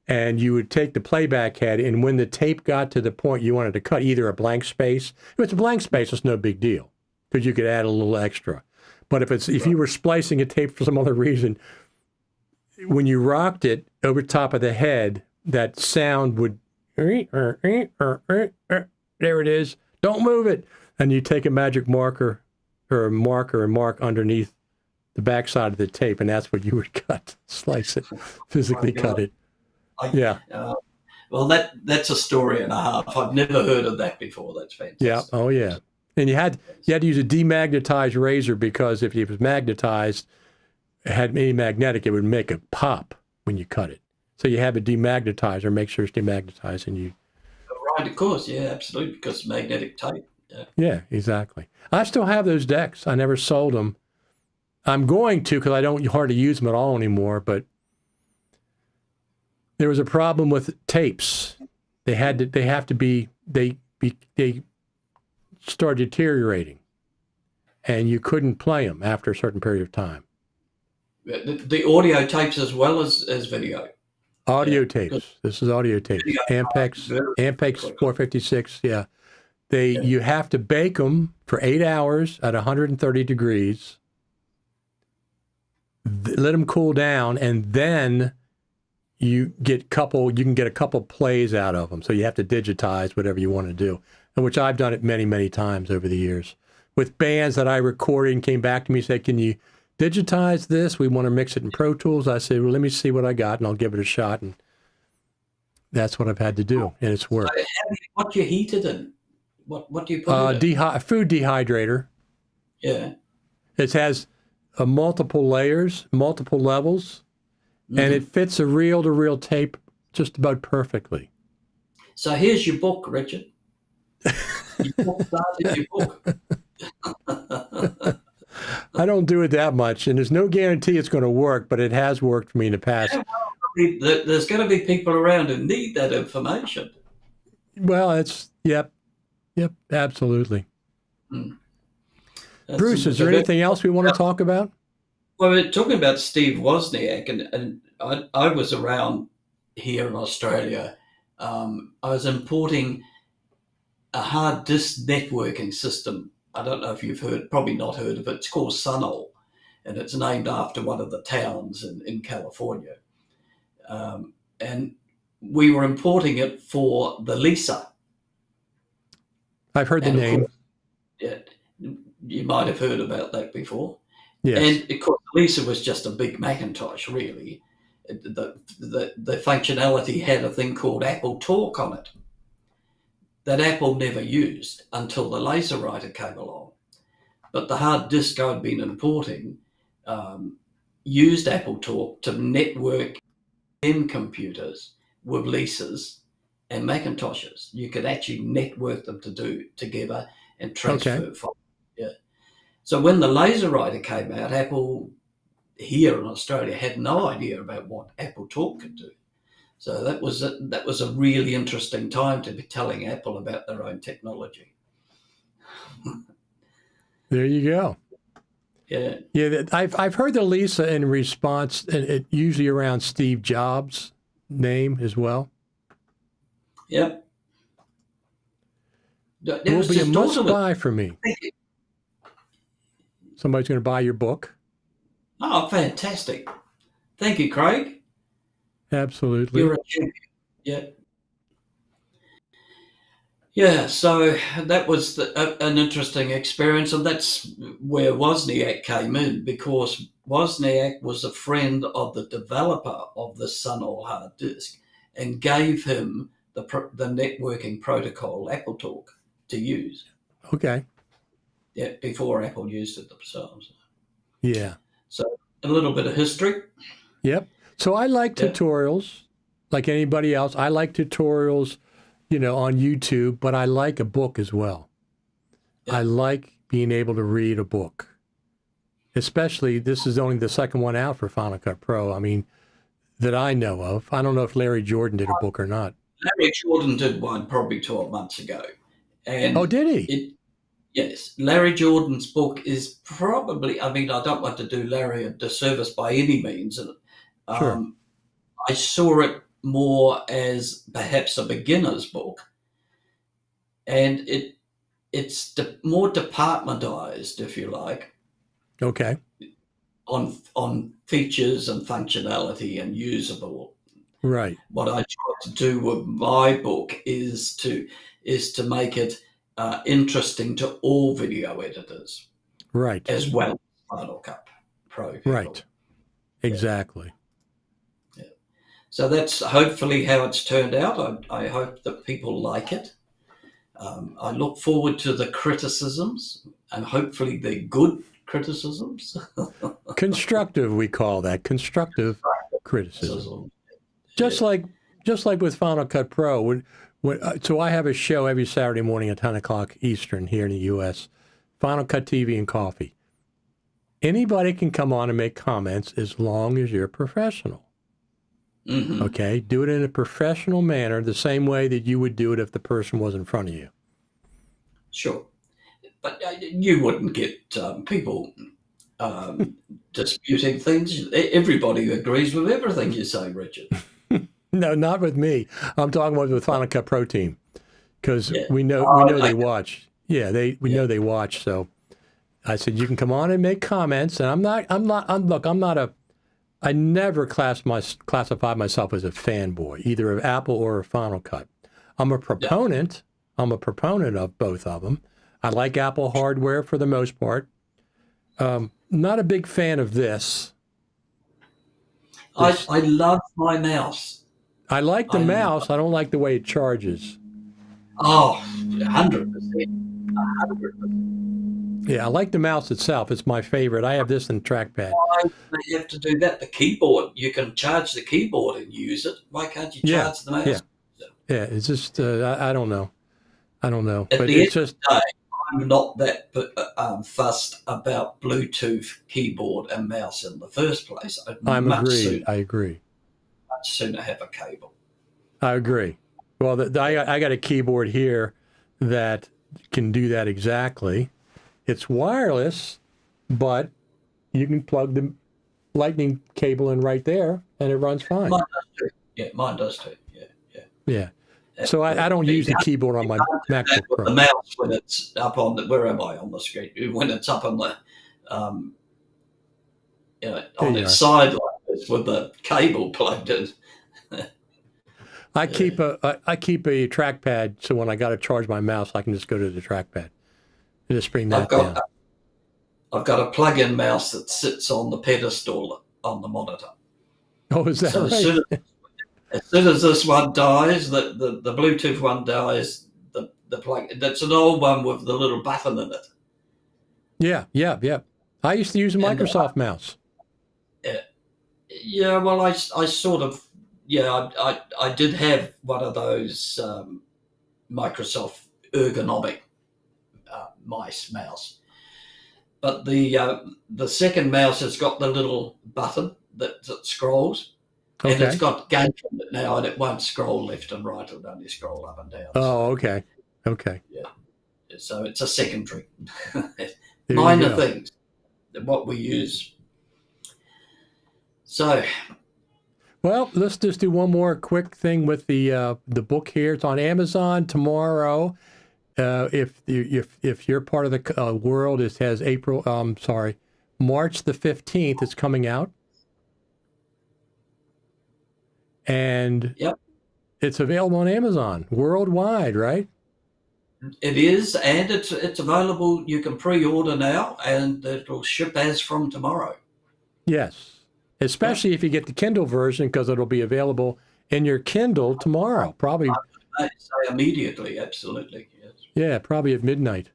S1: and you would take the playback head, and when the tape got to the point you wanted to cut, either a blank space. If it's a blank space, it's no big deal because you could add a little extra. But if you were splicing a tape for some other reason, when you rocked it over top of the head, that sound would, there it is, don't move it. And you take a magic marker or a marker and mark underneath the backside of the tape, and that's what you would cut, slice it, physically cut it.
S2: Well, that's a story and a half. I've never heard of that before. That's fantastic.
S1: Yeah. Oh, yeah. And you had to use a demagnetized razor because if it was magnetized, it had any magnetic, it would make a pop when you cut it. So you have a demagnetizer, make sure it's demagnetized, and you.
S2: Right, of course, yeah, absolutely, because magnetic tape.
S1: Yeah, exactly. I still have those decks. I never sold them. I'm going to because I don't hardly use them at all anymore. But there was a problem with tapes. They start deteriorating, and you couldn't play them after a certain period of time.
S2: The audio tapes as well as video.
S1: Audio tapes. This is audio tapes. Ampex 456. Yeah. You have to bake them for 8 hours at 130 degrees. Let them cool down, and then you can get a couple plays out of them. So you have to digitize whatever you want to do, and which I've done it many, many times over the years with bands that I recorded and came back to me and said, "Can you digitize this? We want to mix it in Pro Tools." I said, "Well, let me see what I got, and I'll give it a shot." And that's what I've had to do, and it's worked.
S2: So what do you heat it in? What do you put in it?
S1: Food dehydrator.
S2: Yeah.
S1: It has multiple layers, multiple levels, and it fits a reel-to-reel tape just about perfectly.
S2: So here's your book, Richard. You started your book.
S1: I don't do it that much, and there's no guarantee it's going to work, but it has worked for me in the past.
S2: Yeah, well, there's going to be people around who need that information.
S1: Well, yep, absolutely. Bruce, is there anything else we want to talk about?
S2: Well, we're talking about Steve Wozniak, and I was around here in Australia. I was importing a hard disk networking system. I don't know if you've probably not heard of it. It's called Sunol, and it's named after one of the towns in California. And we were importing it for the Lisa.
S1: I've heard the name.
S2: Course, you might have heard about that before.
S1: Yes.
S2: And of course, Lisa was just a big Macintosh, really. The functionality had a thing called Apple Talk on it that Apple never used until the laser writer came along. But the hard disk I'd been importing used Apple Talk to network in computers with Lisas and Macintoshes. You could actually network them together and transfer files. Yeah. So when the laser writer came out, Apple here in Australia had no idea about what Apple Talk could do. So that was a really interesting time to be telling Apple about their own technology.
S1: There you go.
S2: Yeah.
S1: Yeah, I've heard the Lisa in response, and it usually around Steve Jobs' name as well.
S2: Yep.
S1: It will be a must buy for me. somebody's going to buy your book.
S2: Oh, fantastic. Thank you, Craig.
S1: Absolutely.
S2: You're a champion. Yeah. Yeah, so that was an interesting experience, and that's where Wozniak came in, because Wozniak was a friend of the developer of the Sun-All hard disk and gave him the networking protocol AppleTalk to use.
S1: Okay.
S2: Yeah, before Apple used it themselves.
S1: Yeah.
S2: So a little bit of history.
S1: Yep. So I like tutorials like anybody else. I like tutorials, on YouTube, but I like a book as well. Yeah. I like being able to read a book. Especially, this is only the second one out for Final Cut Pro, that I know of. I don't know if Larry Jordan did a book or not.
S2: Larry Jordan did one probably 12 months ago. And
S1: did he?
S2: Yes. Larry Jordan's book is probably, I don't want to do Larry a disservice by any means.
S1: Sure.
S2: I saw it more as perhaps a beginner's book, and it's more departmentized, if you like.
S1: Okay.
S2: On features and functionality and usable.
S1: Right.
S2: What I try to do with my book is to make it interesting to all video editors.
S1: Right.
S2: As well as Final Cut Pro people.
S1: Right. Exactly.
S2: Yeah. So that's hopefully how it's turned out. I hope that people like it. I look forward to the criticisms, and hopefully they're good criticisms.
S1: Constructive, we call that. Constructive criticism. Just like with Final Cut Pro. So I have a show every Saturday morning at 10 o'clock Eastern here in the U.S., Final Cut TV and Coffee. Anybody can come on and make comments as long as you're professional. Mm-hmm. Okay? Do it in a professional manner, the same way that you would do it if the person was in front of you.
S2: Sure. But you wouldn't get people disputing things. Everybody agrees with everything you say, Richard.
S1: No, not with me. I'm talking about the Final Cut Pro team, because we know they watch. Yeah, we know they watch. So I said you can come on and make comments, and I never classify myself as a fanboy, either of Apple or of Final Cut. I'm a proponent. Yeah. I'm a proponent of both of them. I like Apple hardware for the most part. Not a big fan of this.
S2: I love my mouse.
S1: I like the mouse. I don't like the way it charges.
S2: Oh, 100%. 100%.
S1: Yeah, I like the mouse itself. It's my favorite. I have this in trackpad.
S2: Why do they have to do that? The keyboard, you can charge the keyboard and use it. Why can't you charge the mouse?
S1: Yeah, it's just, I don't know.
S2: At but the it's end just. Of the day, I'm not that fussed about Bluetooth keyboard and mouse in the first place.
S1: I agree.
S2: I'd sooner have a cable.
S1: I agree. Well, I got a keyboard here that can do that exactly. It's wireless, but you can plug the lightning cable in right there, and it runs fine.
S2: Mine does too. Yeah, mine does too.
S1: Yeah. So I don't use the keyboard on my MacBook Pro.
S2: The mouse when it's up on where am I on the screen? When it's up on the on its side like this with the cable plugged in.
S1: I keep a trackpad, so when I got to charge my mouse, I can just go to the trackpad and just bring that down.
S2: I've got a plug-in mouse that sits on the pedestal on the monitor.
S1: Oh, is that right?
S2: As soon as this one dies, the Bluetooth one dies, the plug. That's an old one with the little button in it.
S1: Yeah. I used to use a Microsoft mouse.
S2: Yeah. Well, I sort of. Yeah, I did have one of those Microsoft ergonomic mouse, but the second mouse has got the little button that scrolls, and it's got gain in it now, and it won't scroll left and right; it'll only scroll up and down.
S1: Oh, okay.
S2: Yeah, so it's a secondary minor things that what we use. So.
S1: Well, let's just do one more quick thing with the book here. It's on Amazon tomorrow. If you're part of the world, it has March the 15th. It's coming out, and
S2: Yep.
S1: it's available on Amazon worldwide, right?
S2: It is, and it's available. You can pre-order now, and it'll ship as from tomorrow.
S1: Yes, especially if you get the Kindle version, because it'll be available in your Kindle tomorrow, probably.
S2: I'd say immediately, absolutely. Yes.
S1: Yeah, probably at midnight.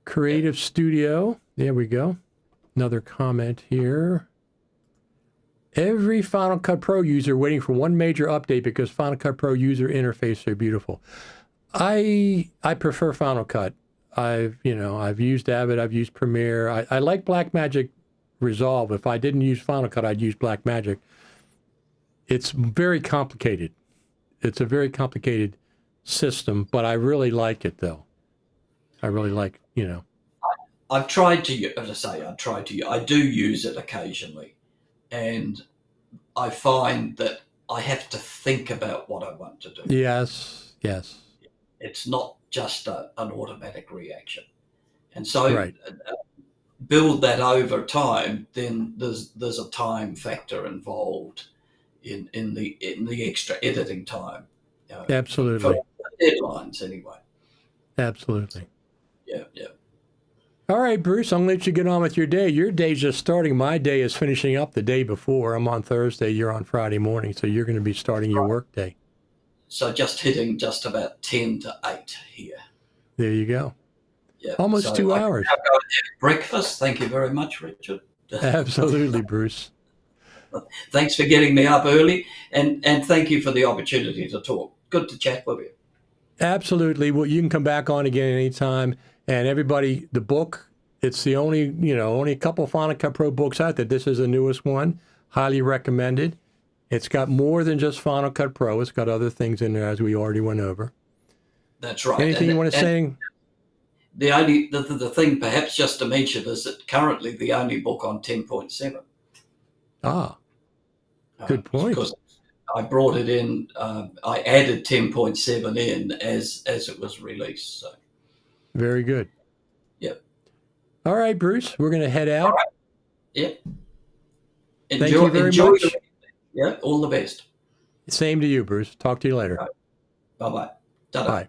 S1: Creative Studio. There we go. Another comment here. Every Final Cut Pro user waiting for one major update because Final Cut Pro user interface are beautiful. I prefer Final Cut. I've used Avid, I've used Premiere. I like Blackmagic Resolve. If I didn't use Final Cut, I'd use Blackmagic. It's very complicated. It's a very complicated system, but I really like it though. I really like,
S2: I've tried to, as I say, I do use it occasionally, and I find that I have to think about what I want to do.
S1: Yes.
S2: It's not just an automatic reaction. And so
S1: Right.
S2: Build that over time, then there's a time factor involved in the extra editing time.
S1: Absolutely.
S2: For deadlines anyway.
S1: Absolutely.
S2: Yeah.
S1: All right, Bruce, I'm going to let you get on with your day. Your day's just starting. My day is finishing up the day before. I'm on Thursday. You're on Friday morning. So you're going to be starting your work day.
S2: So just hitting just about 10 to 8 here.
S1: There you go.
S2: Yeah.
S1: Almost 2 hours.
S2: I'll go and have breakfast. Thank you very much, Richard.
S1: Absolutely, Bruce.
S2: Thanks for getting me up early, and thank you for the opportunity to talk. Good to chat with you.
S1: Absolutely. Well, you can come back on again anytime. And everybody, the book, it's the only a couple Final Cut Pro books out there. This is the newest one. Highly recommended. It's got more than just Final Cut Pro. It's got other things in there, as we already went over.
S2: That's right.
S1: Anything you want to say?
S2: The thing perhaps just to mention is that currently the only book on 10.7.
S1: Good point.
S2: Because I brought it in, I added 10.7 in as it was released. So.
S1: Very good.
S2: Yep.
S1: All right, Bruce, we're going to head out.
S2: All right. Yep.
S1: Thank you very much.
S2: Yeah, all the best.
S1: Same to you, Bruce. Talk to you later.
S2: Right. Bye-bye.
S1: Bye.